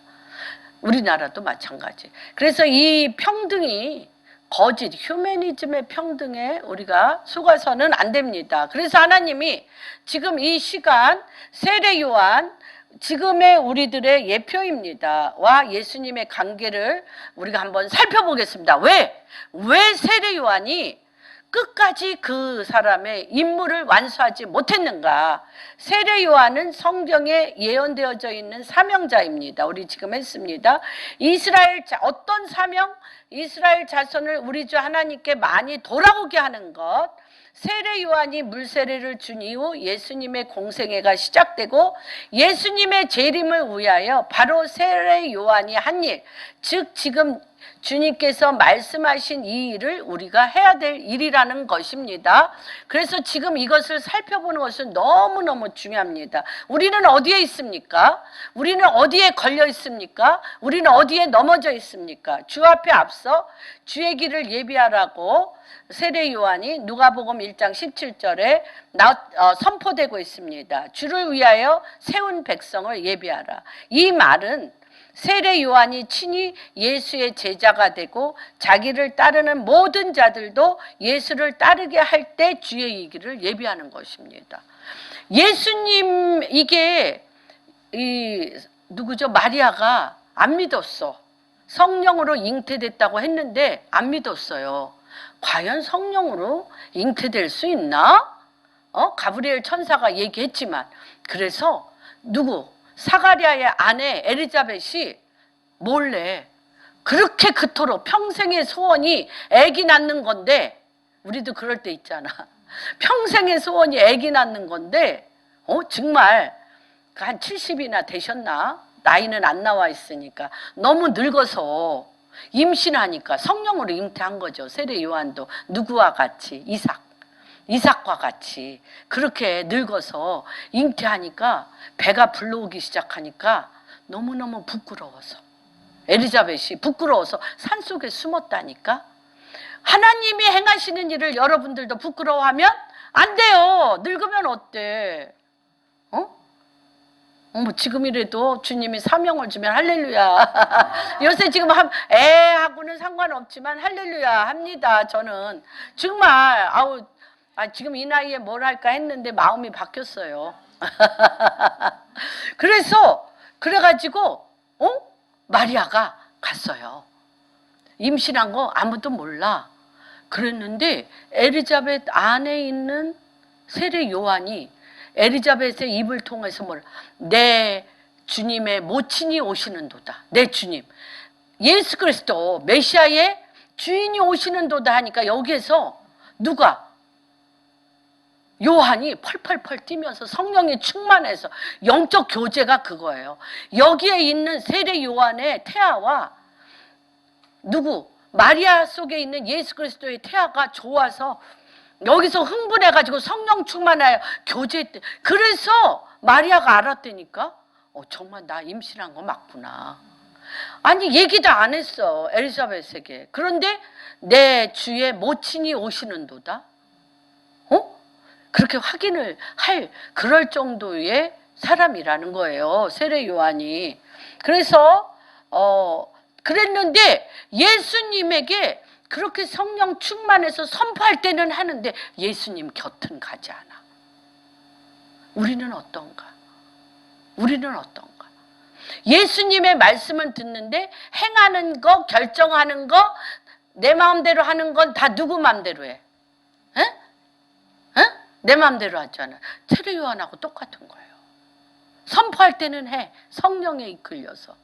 우리나라도 마찬가지. 그래서 이 평등이 거짓, 휴머니즘의 평등에 우리가 속아서는 안 됩니다. 그래서 하나님이 지금 이 시간 세례 요한, 지금의 우리들의 예표입니다. 와 예수님의 관계를 우리가 한번 살펴보겠습니다. 왜 세례 요한이 끝까지 그 사람의 임무를 완수하지 못했는가? 세례 요한은 성경에 예언되어져 있는 사명자입니다. 우리 지금 했습니다. 어떤 사명? 이스라엘 자손을 우리 주 하나님께 많이 돌아오게 하는 것, 세례 요한이 물세례를 준 이후 예수님의 공생애가 시작되고 예수님의 재림을 위하여 바로 세례 요한이 한 일, 즉 지금 주님께서 말씀하신 이 일을 우리가 해야 될 일이라는 것입니다. 그래서 지금 이것을 살펴보는 것은 너무너무 중요합니다. 우리는 어디에 있습니까? 우리는 어디에 걸려 있습니까? 우리는 어디에 넘어져 있습니까? 주 앞에 앞서 주의 길을 예비하라고 세례 요한이 누가복음 1장 17절에 선포되고 있습니다. 주를 위하여 세운 백성을 예비하라. 이 말은 세례 요한이 친히 예수의 제자가 되고 자기를 따르는 모든 자들도 예수를 따르게 할 때 주의 이기를 예비하는 것입니다. 예수님 이게 누구죠? 마리아가 안 믿었어. 성령으로 잉태됐다고 했는데 안 믿었어요. 과연 성령으로 잉태될 수 있나? 가브리엘 천사가 얘기했지만 그래서 사가랴의 아내 엘리자벳이 몰래 그렇게 그토록 평생의 소원이 아기 낳는 건데 우리도 그럴 때 있잖아. 평생의 소원이 아기 낳는 건데 정말 한 70이나 되셨나? 나이는 안 나와 있으니까 너무 늙어서 임신하니까 성령으로 잉태한 거죠. 세례 요한도 누구와 같이 이삭과 같이 그렇게 늙어서 잉태하니까 배가 불러오기 시작하니까 너무너무 부끄러워서 엘리자벳이 부끄러워서 산속에 숨었다니까. 하나님이 행하시는 일을 여러분들도 부끄러워하면 안 돼요. 늙으면 어때? 지금이라도 주님이 사명을 주면 할렐루야. 요새 지금 애하고는 상관없지만 할렐루야 합니다. 저는 정말 지금 이 나이에 뭘 할까 했는데 마음이 바뀌었어요. 그래가지고 마리아가 갔어요. 임신한 거 아무도 몰라. 그랬는데 엘리자벳 안에 있는 세례 요한이 엘리자벳의 입을 통해서 내 주님의 모친이 오시는도다. 내 주님 예수 그리스도 메시아의 주인이 오시는도다 하니까 여기에서 요한이 펄펄펄 뛰면서 성령이 충만해서 영적 교제가 그거예요. 여기에 있는 세례 요한의 태아와 마리아 속에 있는 예수 그리스도의 태아가 좋아서 여기서 흥분해가지고 성령 충만하여 교제했대. 그래서 마리아가 알았다니까. 정말 나 임신한 거 맞구나. 아니 얘기도 안 했어 엘리자벳에게. 그런데 내 주의 모친이 오시는도다. 그렇게 확인을 할 그럴 정도의 사람이라는 거예요. 세례 요한이. 그래서 그랬는데 예수님에게 그렇게 성령 충만해서 선포할 때는 하는데 예수님 곁은 가지 않아. 우리는 어떤가? 예수님의 말씀은 듣는데 행하는 거, 결정하는 거, 내 마음대로 하는 건 다 누구 마음대로 해? 내 마음대로 하잖아. 세례 요한하고 똑같은 거예요. 선포할 때는 해. 성령에 이끌려서.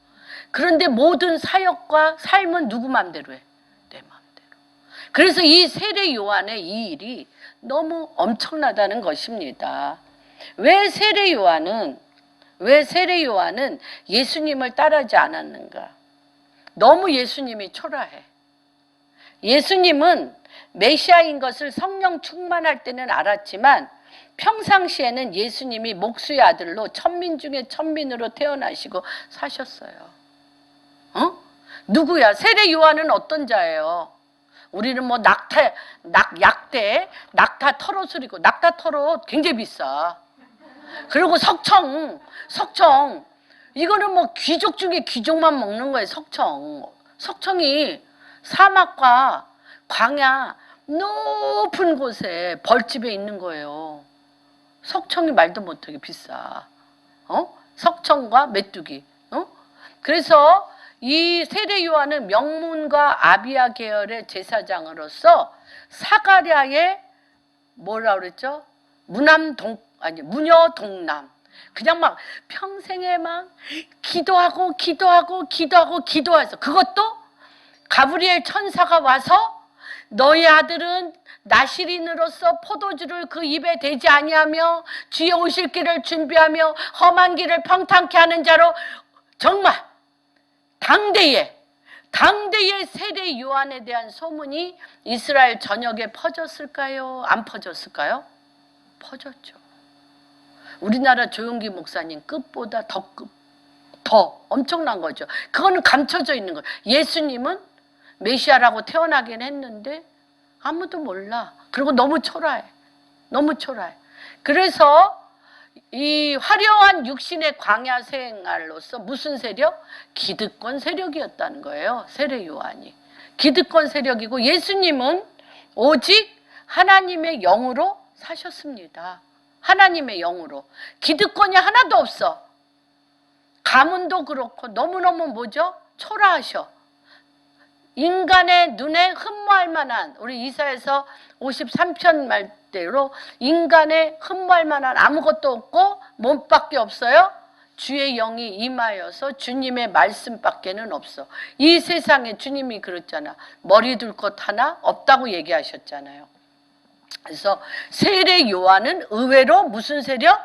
그런데 모든 사역과 삶은 누구 마음대로 해? 내 마음대로. 그래서 이 세례 요한의 이 일이 너무 엄청나다는 것입니다. 왜 세례 요한은 예수님을 따르지 않았는가? 너무 예수님이 초라해. 예수님은 메시아인 것을 성령 충만할 때는 알았지만 평상시에는 예수님이 목수의 아들로 천민 중에 천민으로 태어나시고 사셨어요. 누구야? 세례 요한은 어떤 자예요? 우리는 낙타 털옷을 입고, 낙타 털옷 굉장히 비싸. 그리고 석청 이거는 귀족 중에 귀족만 먹는 거예요. 석청이 사막과 광야 높은 곳에 벌집에 있는 거예요. 석청이 말도 못하게 비싸. 석청과 메뚜기. 그래서 이 세례 요한은 명문과 아비야 계열의 제사장으로서 사가랴의 뭐라 그랬죠? 무녀 동남. 그냥 평생에 기도하고 기도해서 그것도 가브리엘 천사가 와서 너희 아들은 나시린으로서 포도주를 그 입에 대지 아니하며 주의 오실 길을 준비하며 험한 길을 평탄케 하는 자로 정말 당대의 세례 요한에 대한 소문이 이스라엘 전역에 퍼졌을까요? 안 퍼졌을까요? 퍼졌죠. 우리나라 조용기 목사님 끝보다 더 엄청난 거죠. 그거는 감춰져 있는 거예요. 예수님은 메시아라고 태어나긴 했는데 아무도 몰라. 그리고 너무 초라해. 너무 초라해. 그래서 이 화려한 육신의 광야 생활로서 무슨 세력? 기득권 세력이었다는 거예요. 세례 요한이. 기득권 세력이고 예수님은 오직 하나님의 영으로 사셨습니다. 하나님의 영으로. 기득권이 하나도 없어. 가문도 그렇고 너무너무 뭐죠? 초라하셔. 인간의 눈에 흠모할 만한, 우리 이사야서 53편 말대로 인간의 흠모할 만한 아무것도 없고 몸밖에 없어요. 주의 영이 임하여서 주님의 말씀밖에는 없어. 이 세상에 주님이 그랬잖아. 머리 둘 것 하나 없다고 얘기하셨잖아요. 그래서 세례 요한은 의외로 무슨 세력?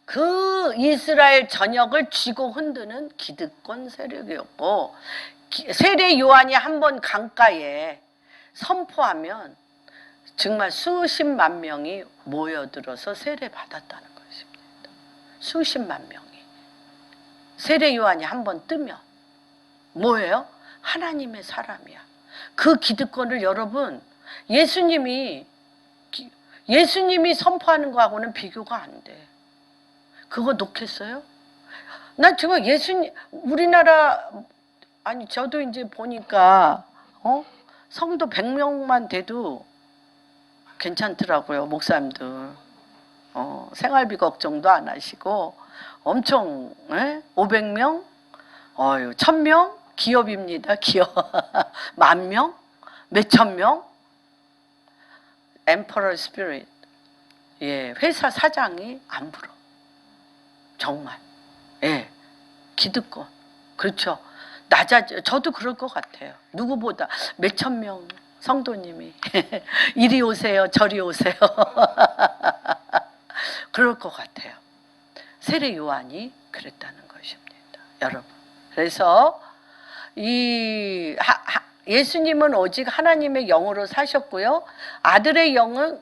그 이스라엘 전역을 쥐고 흔드는 기득권 세력이었고, 세례 요한이 한번 강가에 선포하면 정말 수십만 명이 모여들어서 세례 받았다는 것입니다. 수십만 명이. 세례 요한이 한번 뜨면 뭐예요? 하나님의 사람이야. 그 기득권을 여러분, 예수님이 선포하는 거하고는 비교가 안 돼. 그거 놓겠어요? 나 지금 우리나라, 아니 저도 이제 보니까 성도 100명만 돼도 괜찮더라고요. 목사님들 생활비 걱정도 안 하시고 엄청 500명, 1000명 기업입니다. 기업 10,000명, 몇천 명. 엠퍼러 스피릿. 예, 회사 사장이 안 불어. 정말. 예, 기득권. 그렇죠. 저도 그럴 것 같아요. 누구보다 몇천 명 성도님이 이리 오세요, 저리 오세요. 그럴 것 같아요. 세례 요한이 그랬다는 것입니다, 여러분. 그래서 예수님은 오직 하나님의 영으로 사셨고요. 아들의 영은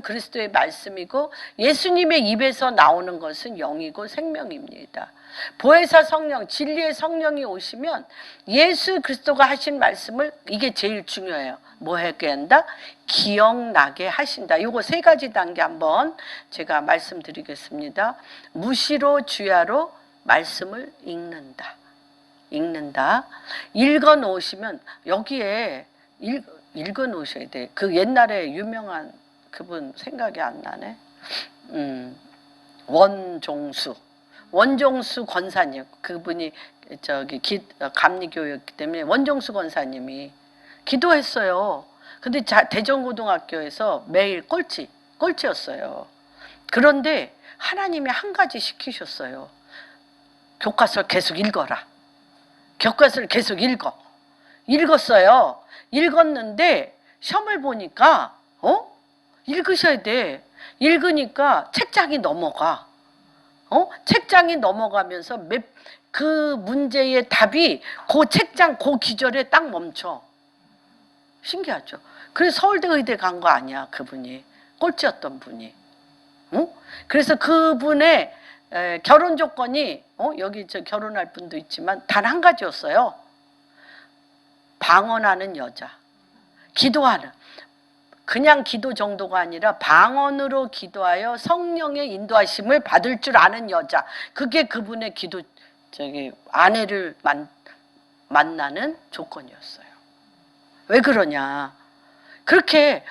그리스도의 말씀이고 예수님의 입에서 나오는 것은 영이고 생명입니다. 보혜사 성령, 진리의 성령이 오시면 예수 그리스도가 하신 말씀을, 이게 제일 중요해요. 뭐 하게 한다? 기억나게 하신다. 요거 세 가지 단계 한번 제가 말씀드리겠습니다. 무시로 주야로 말씀을 읽는다. 읽어 놓으시면 여기에 읽어 놓으셔야 돼. 그 옛날에 유명한 그분 생각이 안 나네. 원종수 권사님, 그분이 감리교였기 때문에 원종수 권사님이 기도했어요. 근데 대전고등학교에서 매일 꼴찌였어요. 그런데 하나님이 한 가지 시키셨어요. 교과서를 계속 읽어라. 교과서를 계속 읽었어요. 읽었는데 시험을 보니까 읽으셔야 돼. 읽으니까 책장이 넘어가. 책장이 넘어가면서 그 문제의 답이 그 책장 그 기절에 딱 멈춰. 신기하죠. 그래서 서울대 의대 간 거 아니야, 그분이. 꼴찌였던 분이. 그래서 그분의 결혼 조건이 여기 결혼할 분도 있지만 단 한 가지였어요. 방언하는 여자. 기도하는. 그냥 기도 정도가 아니라 방언으로 기도하여 성령의 인도하심을 받을 줄 아는 여자. 그게 그분의 아내를 만나는 조건이었어요. 왜 그러냐? 그게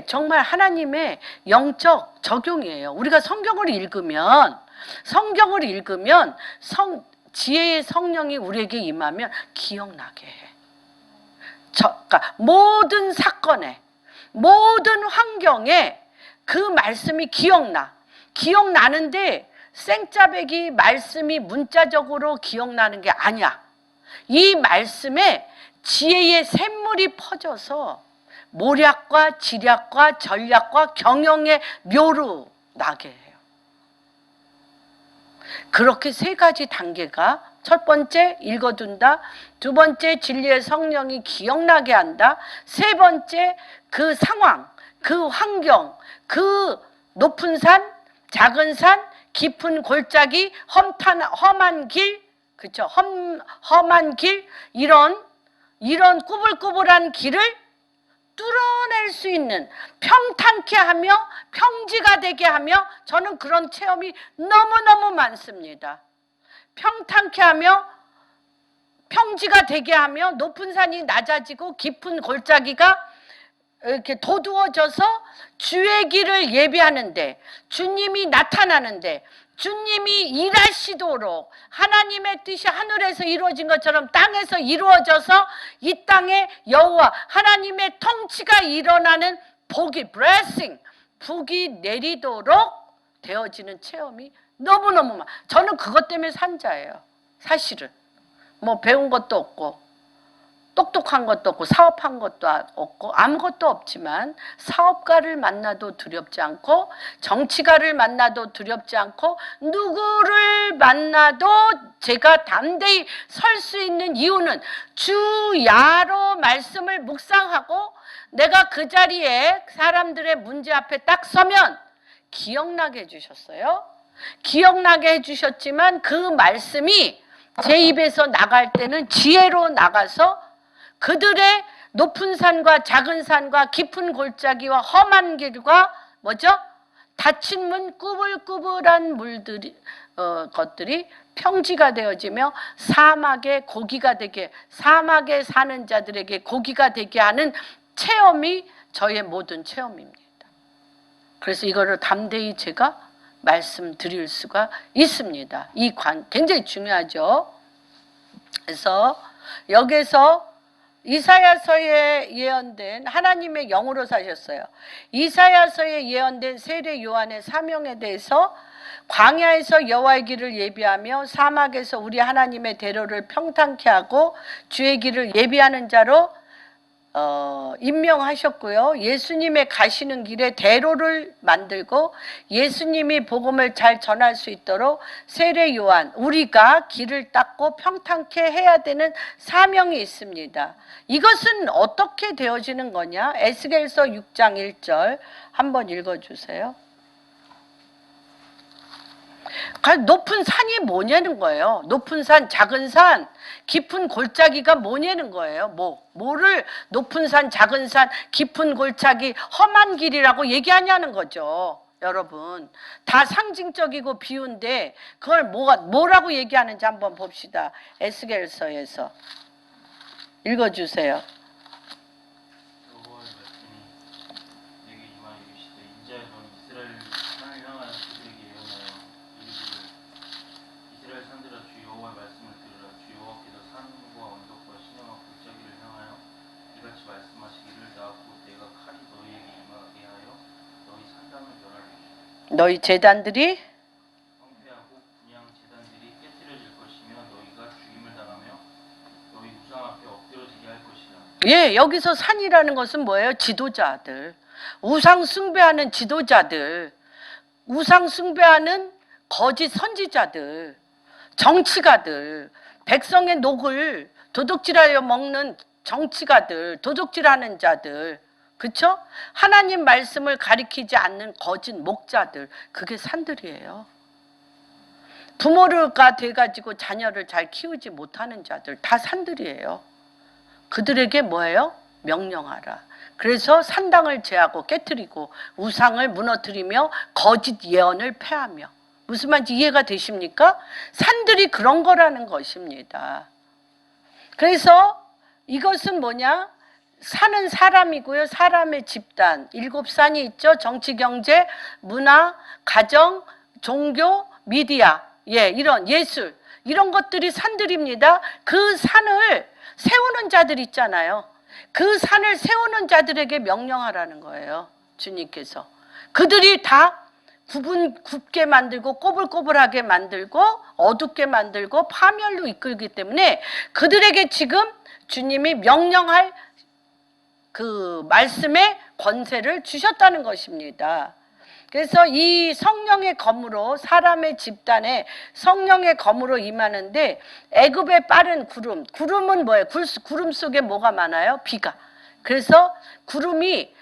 정말 하나님의 영적 적용이에요. 우리가 성경을 읽으면 지혜의 성령이 우리에게 임하면 기억나게 해. 그러니까 모든 사건에, 모든 환경에 그 말씀이 기억나는데 생짜배기 말씀이 문자적으로 기억나는 게 아니야. 이 말씀에 지혜의 샘물이 퍼져서 모략과 지략과 전략과 경영의 묘로 나게 해요. 그렇게 세 가지 단계가, 첫 번째 읽어둔다, 두 번째 진리의 성령이 기억나게 한다, 세 번째 그 상황, 그 환경, 그 높은 산, 작은 산, 깊은 골짜기, 험한 길, 그쵸? 험한 길, 이런 꾸불꾸불한 길을 뚫어낼 수 있는, 평탄케 하며 평지가 되게 하며, 저는 그런 체험이 너무너무 많습니다. 평탄케 하며 평지가 되게 하며, 높은 산이 낮아지고 깊은 골짜기가 이렇게 도두어져서 주의 길을 예비하는데, 주님이 나타나는데, 주님이 일하시도록 하나님의 뜻이 하늘에서 이루어진 것처럼 땅에서 이루어져서 이 땅에 여호와 하나님의 통치가 일어나는 복이, blessing, 복이 내리도록 되어지는 체험이 너무너무 많아요. 저는 그것 때문에 산자예요. 사실은 뭐 배운 것도 없고 똑똑한 것도 없고 사업한 것도 없고 아무것도 없지만, 사업가를 만나도 두렵지 않고 정치가를 만나도 두렵지 않고 누구를 만나도 제가 담대히 설 수 있는 이유는 주야로 말씀을 묵상하고, 내가 그 자리에 사람들의 문제 앞에 딱 서면 기억나게 해주셨어요. 기억나게 해주셨지만 그 말씀이 제 입에서 나갈 때는 지혜로 나가서 그들의 높은 산과 작은 산과 깊은 골짜기와 험한 길과 뭐죠? 닫힌 문, 꾸불꾸불한 물들이 것들이 평지가 되어지며 사막의 고기가 되게, 사막에 사는 자들에게 고기가 되게 하는 체험이 저의 모든 체험입니다. 그래서 이거를 담대히 제가 말씀드릴 수가 있습니다. 이 굉장히 중요하죠. 그래서 여기서 이사야서에 예언된, 하나님의 영으로 사셨어요. 이사야서에 예언된 세례 요한의 사명에 대해서, 광야에서 여호와의 길을 예비하며 사막에서 우리 하나님의 대로를 평탄케 하고 주의 길을 예비하는 자로 임명하셨고요. 예수님의 가시는 길에 대로를 만들고 예수님이 복음을 잘 전할 수 있도록 세례 요한, 우리가 길을 닦고 평탄케 해야 되는 사명이 있습니다. 이것은 어떻게 되어지는 거냐? 에스겔서 6장 1절 한번 읽어주세요. 높은 산이 뭐냐는 거예요. 높은 산, 작은 산, 깊은 골짜기가 뭐냐는 거예요. 뭐를 높은 산, 작은 산, 깊은 골짜기, 험한 길이라고 얘기하냐는 거죠. 여러분, 다 상징적이고 비유인데 그걸 뭐라고 얘기하는지 한번 봅시다. 에스겔서에서 읽어주세요. 너희 제단들이 황폐하고 분향 제단들이 깨뜨려질 것이며 너희가 죽임을 당하며 너희 우상 앞에 엎드러지게 할 것이라. 예, 여기서 산이라는 것은 뭐예요? 지도자들, 우상 숭배하는 지도자들, 우상 숭배하는 거짓 선지자들, 정치가들, 백성의 녹을 도둑질하여 먹는 정치가들, 도둑질하는 자들, 그쵸? 하나님 말씀을 가리키지 않는 거짓 목자들, 그게 산들이에요. 부모가 돼가지고 자녀를 잘 키우지 못하는 자들, 다 산들이에요. 그들에게 뭐예요? 명령하라. 그래서 산당을 제하고 깨뜨리고 우상을 무너뜨리며 거짓 예언을 폐하며. 무슨 말인지 이해가 되십니까? 산들이 그런 거라는 것입니다. 그래서 이것은 뭐냐? 산은 사람이고요. 사람의 집단, 7산이 있죠. 정치, 경제, 문화, 가정, 종교, 미디어, 이런 예술, 이런 것들이 산들입니다. 그 산을 세우는 자들 있잖아요. 그 산을 세우는 자들에게 명령하라는 거예요. 주님께서. 그들이 다 굽게 만들고 꼬불꼬불하게 만들고 어둡게 만들고 파멸로 이끌기 때문에 그들에게 지금 주님이 명령할 그 말씀의 권세를 주셨다는 것입니다. 그래서 이 성령의 검으로 사람의 집단에 성령의 검으로 임하는데 애굽의 빠른 구름, 구름은 뭐예요? 구름 속에 뭐가 많아요? 비가. 그래서 구름이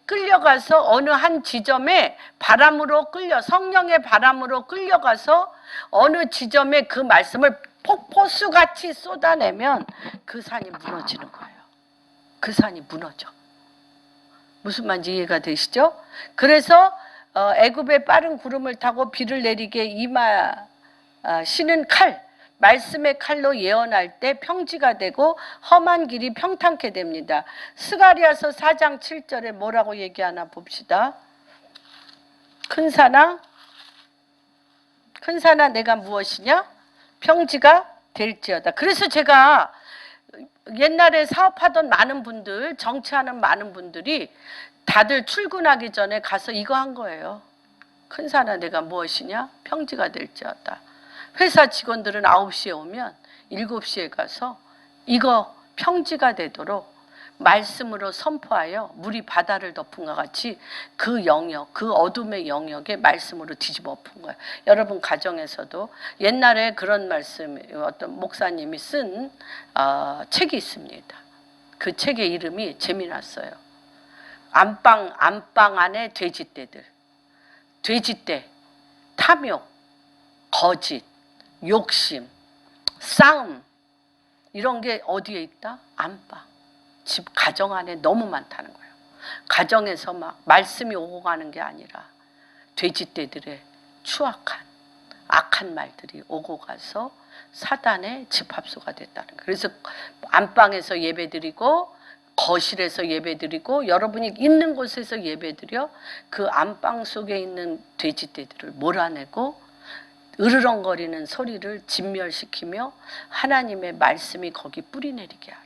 끌려가서 어느 한 지점에 바람으로 성령의 바람으로 끌려가서 어느 지점에 그 말씀을 폭포수같이 쏟아내면 그 산이 무너지는 거예요. 그 산이 무너져. 무슨 말인지 이해가 되시죠? 그래서 애굽의 빠른 구름을 타고 비를 내리게 임하시는 칼, 말씀의 칼로 예언할 때 평지가 되고 험한 길이 평탄케 됩니다. 스가랴서 4장 7절에 뭐라고 얘기하나 봅시다. 큰 산아 내가 무엇이냐? 평지가 될지어다. 그래서 제가 옛날에 사업하던 많은 분들, 정치하는 많은 분들이 다들 출근하기 전에 가서 이거 한 거예요. 큰 산아 내가 무엇이냐? 평지가 될지어다. 회사 직원들은 9시에 오면 7시에 가서 이거 평지가 되도록 말씀으로 선포하여 물이 바다를 덮은 것 같이 그 영역, 그 어둠의 영역에 말씀으로 뒤집어 엎은 거예요. 여러분 가정에서도 옛날에 그런 말씀, 어떤 목사님이 쓴 책이 있습니다. 그 책의 이름이 재미났어요. 안방 안에 돼지떼들, 돼지떼, 탐욕, 거짓, 욕심, 싸움 이런 게 어디에 있다? 안방. 집 가정 안에 너무 많다는 거예요. 가정에서 막 말씀이 오고 가는 게 아니라 돼지떼들의 추악한 악한 말들이 오고 가서 사단의 집합소가 됐다는 거예요. 그래서 안방에서 예배드리고 거실에서 예배드리고 여러분이 있는 곳에서 예배드려 그 안방 속에 있는 돼지떼들을 몰아내고 으르렁거리는 소리를 진멸시키며 하나님의 말씀이 거기 뿌리내리게 하라.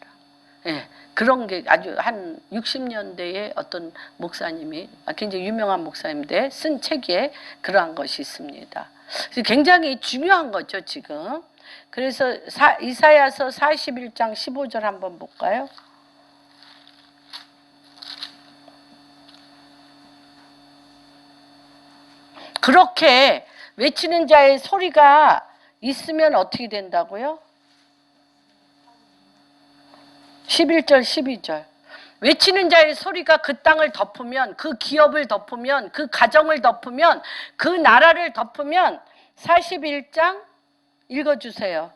예, 그런 게 아주 한 60년대에 어떤 목사님이 굉장히 유명한 목사님인데 쓴 책에 그러한 것이 있습니다. 굉장히 중요한 거죠 지금. 그래서 이사야서 41장 15절 한번 볼까요? 그렇게 외치는 자의 소리가 있으면 어떻게 된다고요? 11절 12절 외치는 자의 소리가 그 땅을 덮으면, 그 기업을 덮으면, 그 가정을 덮으면, 그 나라를 덮으면 41장 읽어주세요.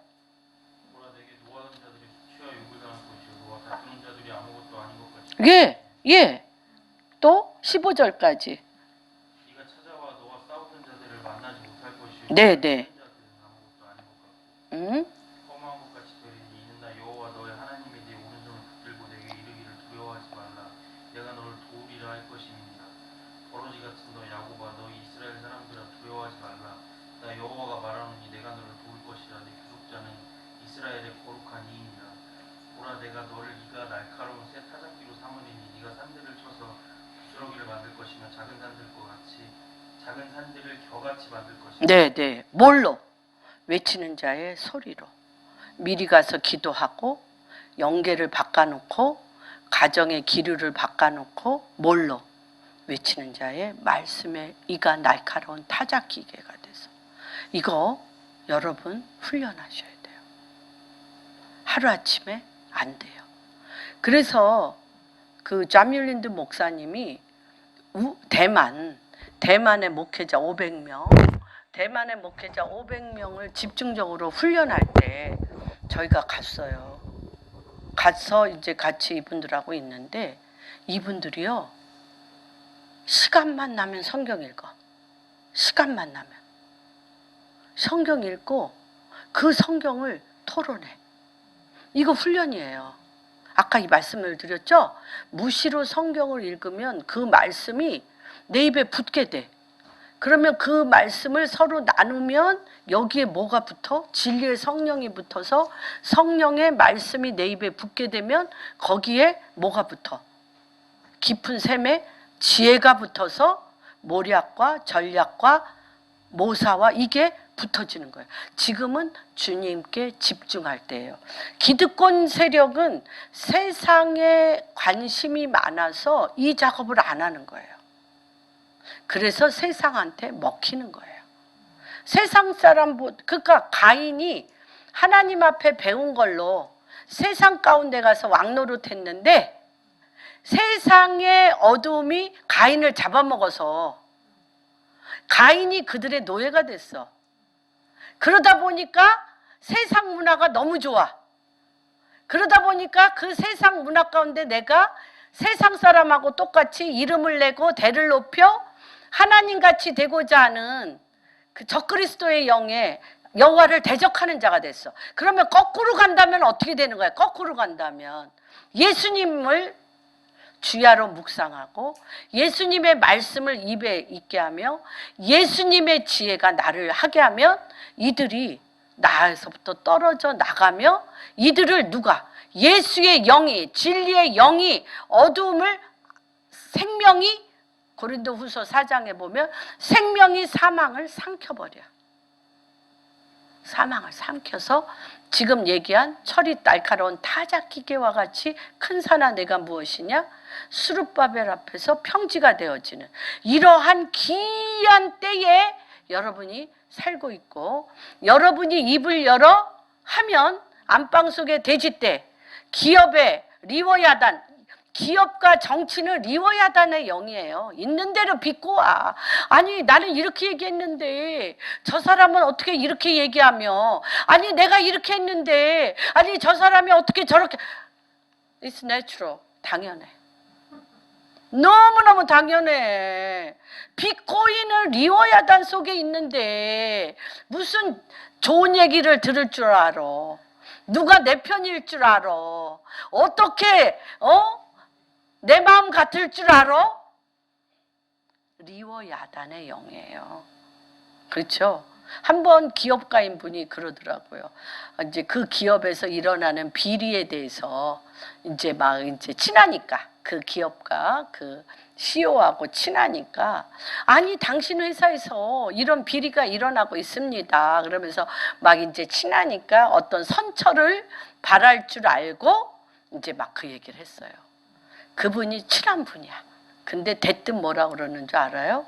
예. 또 15절까지. 네가 찾아와 너와 싸우던 자들을 만나지 못할 것이요. 네. 험한 것 같이 되리니 이는 나 여호와 너의 하나님이 네 오른손을 붙들고 내게 이르기를 두려워하지 말라. 내가 너를 도우리라 할 것임이니라. 버러지 같은 너 야곱아 너 이스라엘 사람들아 두려워하지 말라. 나 여호와가 말하노니 내가 너를 도울 것이라. 내 교속자는 이스라엘의 거룩한 이인이라. 보라 내가 너를 이가 날카로운 새 타작기로 삼으리니 네가 산들을 쳐서 부스러기를 만들 것이며 작은 산들을 겨같이 만들 것이며. 네. 뭘로? 외치는 자의 소리로. 미리 가서 기도하고 영계를 바꿔놓고 가정의 기류를 바꿔놓고 뭘로? 외치는 자의 말씀에 이가 날카로운 타작기계가 돼서. 이거 여러분 훈련하셔야 돼요. 하루아침에 안 돼요. 그래서 그 자뮬린드 목사님이 대만의 목회자 500명, 대만의 목회자 500명을 집중적으로 훈련할 때 저희가 갔어요. 가서 이제 같이 이분들하고 있는데 이분들이요. 시간만 나면 성경 읽어. 시간만 나면. 성경 읽고 그 성경을 토론해. 이거 훈련이에요. 아까 이 말씀을 드렸죠? 무시로 성경을 읽으면 그 말씀이 내 입에 붙게 돼. 그러면 그 말씀을 서로 나누면 여기에 뭐가 붙어? 진리의 성령이 붙어서 성령의 말씀이 내 입에 붙게 되면 거기에 뭐가 붙어? 깊은 샘에 지혜가 붙어서 모략과 전략과 모사와 이게 붙어지는 거예요. 지금은 주님께 집중할 때예요. 기득권 세력은 세상에 관심이 많아서 이 작업을 안 하는 거예요. 그래서 세상한테 먹히는 거예요. 세상 사람, 그러니까 가인이 하나님 앞에 배운 걸로 세상 가운데 가서 왕노릇 했는데 세상의 어두움이 가인을 잡아먹어서 가인이 그들의 노예가 됐어. 그러다 보니까 세상 문화가 너무 좋아. 그러다 보니까 그 세상 문화 가운데 내가 세상 사람하고 똑같이 이름을 내고 대를 높여 하나님같이 되고자 하는 그 적그리스도의 영에 여호와를 대적하는 자가 됐어. 그러면 거꾸로 간다면 어떻게 되는 거야? 거꾸로 간다면 예수님을 주야로 묵상하고 예수님의 말씀을 입에 있게 하며 예수님의 지혜가 나를 하게 하면 이들이 나에서부터 떨어져 나가며 이들을 누가? 예수의 영이, 진리의 영이 어두움을 생명이, 고린도후서 4장에 보면 생명이 사망을 삼켜버려. 사망을 삼켜서 지금 얘기한 철이 날카로운 타작기계와 같이 큰 산아 내가 무엇이냐? 수룹바벨 앞에서 평지가 되어지는 이러한 귀한 때에 여러분이 살고 있고, 여러분이 입을 열어 하면 안방 속의 돼지떼, 기업의 리워야단, 기업과 정치는 리워야단의 영이에요. 있는 대로 빚고 와. 아니 나는 이렇게 얘기했는데 저 사람은 어떻게 이렇게 얘기하며, 아니 내가 이렇게 했는데 아니 저 사람이 어떻게 저렇게. It's natural. 당연해. 너무너무 당연해. 비트코인은 리워야단 속에 있는데 무슨 좋은 얘기를 들을 줄 알아. 누가 내 편일 줄 알아. 어떻게 내 마음 같을 줄 알아? 리워야단의 영이에요. 그렇죠? 한번 기업가인 분이 그러더라고요. 이제 그 기업에서 일어나는 비리에 대해서 이제 친하니까, 그 기업가 그 CEO하고 친하니까, 아니 당신 회사에서 이런 비리가 일어나고 있습니다. 그러면서 막 이제 친하니까 어떤 선처를 바랄 줄 알고 이제 막 그 얘기를 했어요. 그분이 친한 분이야. 근데 대뜸 뭐라 그러는 줄 알아요?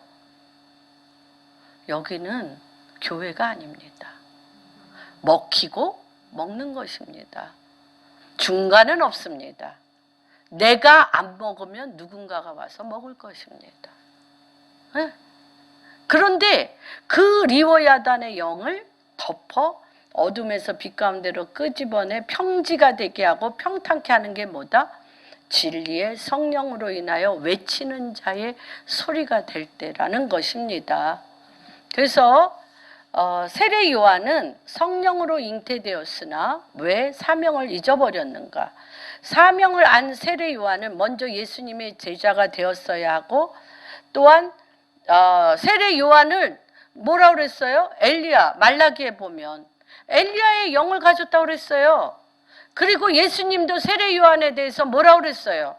여기는 교회가 아닙니다. 먹히고 먹는 것입니다. 중간은 없습니다. 내가 안 먹으면 누군가가 와서 먹을 것입니다. 네? 그런데 그 리워야단의 영을 덮어 어둠에서 빛 가운데로 끄집어내 평지가 되게 하고 평탄케 하는 게 뭐다? 진리의 성령으로 인하여 외치는 자의 소리가 될 때라는 것입니다. 그래서 세례 요한은 성령으로 잉태되었으나 왜 사명을 잊어버렸는가? 사명을 안 세례 요한은 먼저 예수님의 제자가 되었어야 하고, 또한 세례 요한을 뭐라 그랬어요? 엘리야, 말라기에 보면 엘리야의 영을 가졌다고 그랬어요. 그리고 예수님도 세례 요한에 대해서 뭐라 그랬어요?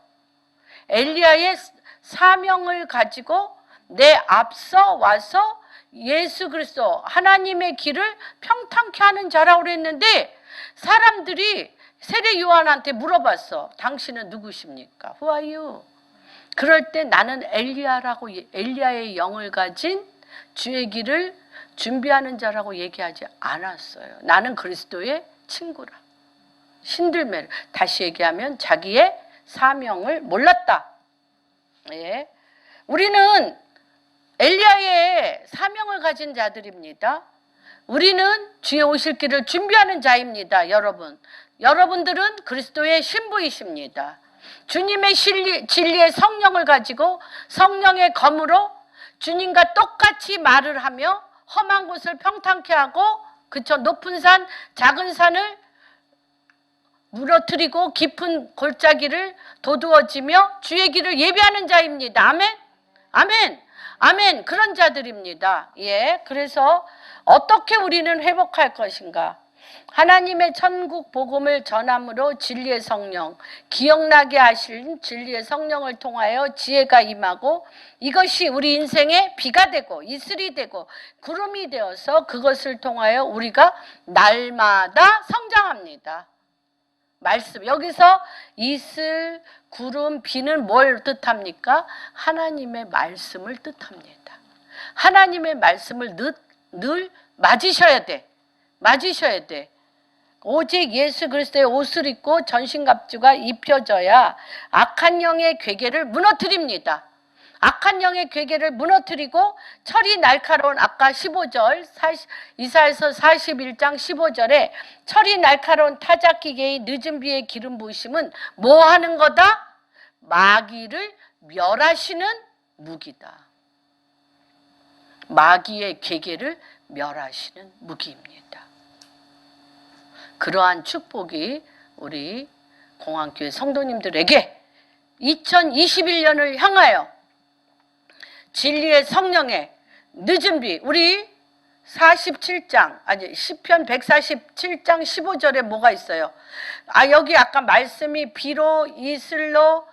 엘리야의 사명을 가지고 내 앞서 와서 예수 그리스도 하나님의 길을 평탄케 하는 자라고 그랬는데, 사람들이 세례 요한한테 물어봤어. 당신은 누구십니까? Who are you? 그럴 때 나는 엘리야라고, 엘리야의 영을 가진 주의 길을 준비하는 자라고 얘기하지 않았어요. 나는 그리스도의 친구라. 신들매를, 다시 얘기하면 자기의 사명을 몰랐다. 예. 우리는 엘리야의 사명을 가진 자들입니다. 우리는 주의 오실 길을 준비하는 자입니다. 여러분들은 그리스도의 신부이십니다. 주님의 진리의 성령을 가지고 성령의 검으로 주님과 똑같이 말을 하며 험한 곳을 평탄케 하고, 그쵸, 높은 산 작은 산을 무너뜨리고 깊은 골짜기를 도두어지며 주의 길을 예비하는 자입니다. 아멘? 아멘. 아멘. 그런 자들입니다. 예. 그래서 어떻게 우리는 회복할 것인가? 하나님의 천국 복음을 전함으로 진리의 성령, 기억나게 하신 진리의 성령을 통하여 지혜가 임하고 이것이 우리 인생의 비가 되고 이슬이 되고 구름이 되어서 그것을 통하여 우리가 날마다 성장합니다. 말씀, 여기서 이슬, 구름, 비는 뭘 뜻합니까? 하나님의 말씀을 뜻합니다. 하나님의 말씀을 늘 맞으셔야 돼. 맞으셔야 돼. 오직 예수 그리스도의 옷을 입고 전신갑주가 입혀져야 악한 영의 괴계를 무너뜨립니다. 악한 영의 괴계를 무너뜨리고 철이 날카로운 아까 15절 이사야서 41장 15절에 철이 날카로운 타작기계의 늦은 비의 기름 부으심은 뭐 하는 거다? 마귀를 멸하시는 무기다. 마귀의 괴계를 멸하시는 무기입니다. 그러한 축복이 우리 공항교회 성도님들에게 2021년을 향하여 진리의 성령의 늦은 비, 우리 47장, 아니 시편 147장 15절에 뭐가 있어요? 여기 아까 말씀이 비로, 이슬로,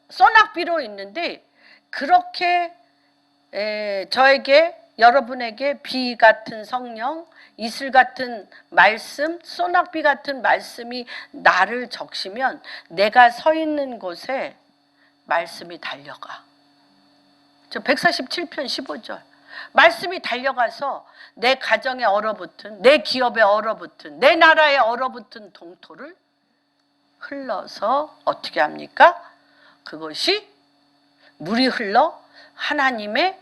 소낙비로 있는데 그렇게 저에게, 여러분에게 비 같은 성령, 이슬 같은 말씀, 소낙비 같은 말씀이 나를 적시면 내가 서 있는 곳에 말씀이 달려가. 저 147편 15절. 말씀이 달려가서 내 가정에 얼어붙은, 내 기업에 얼어붙은, 내 나라에 얼어붙은 동토를 흘러서 어떻게 합니까? 그것이 물이 흘러 하나님의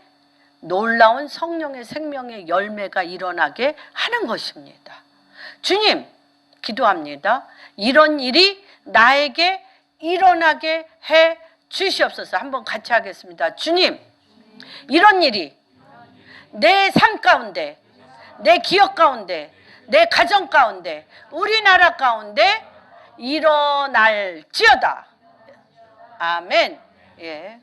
놀라운 성령의 생명의 열매가 일어나게 하는 것입니다. 주님, 기도합니다. 이런 일이 나에게 일어나게 해 주시옵소서. 한번 같이 하겠습니다. 주님, 이런 일이 내 삶 가운데, 내 기업 가운데, 내 가정 가운데, 우리나라 가운데 일어날지어다. 아멘. 예.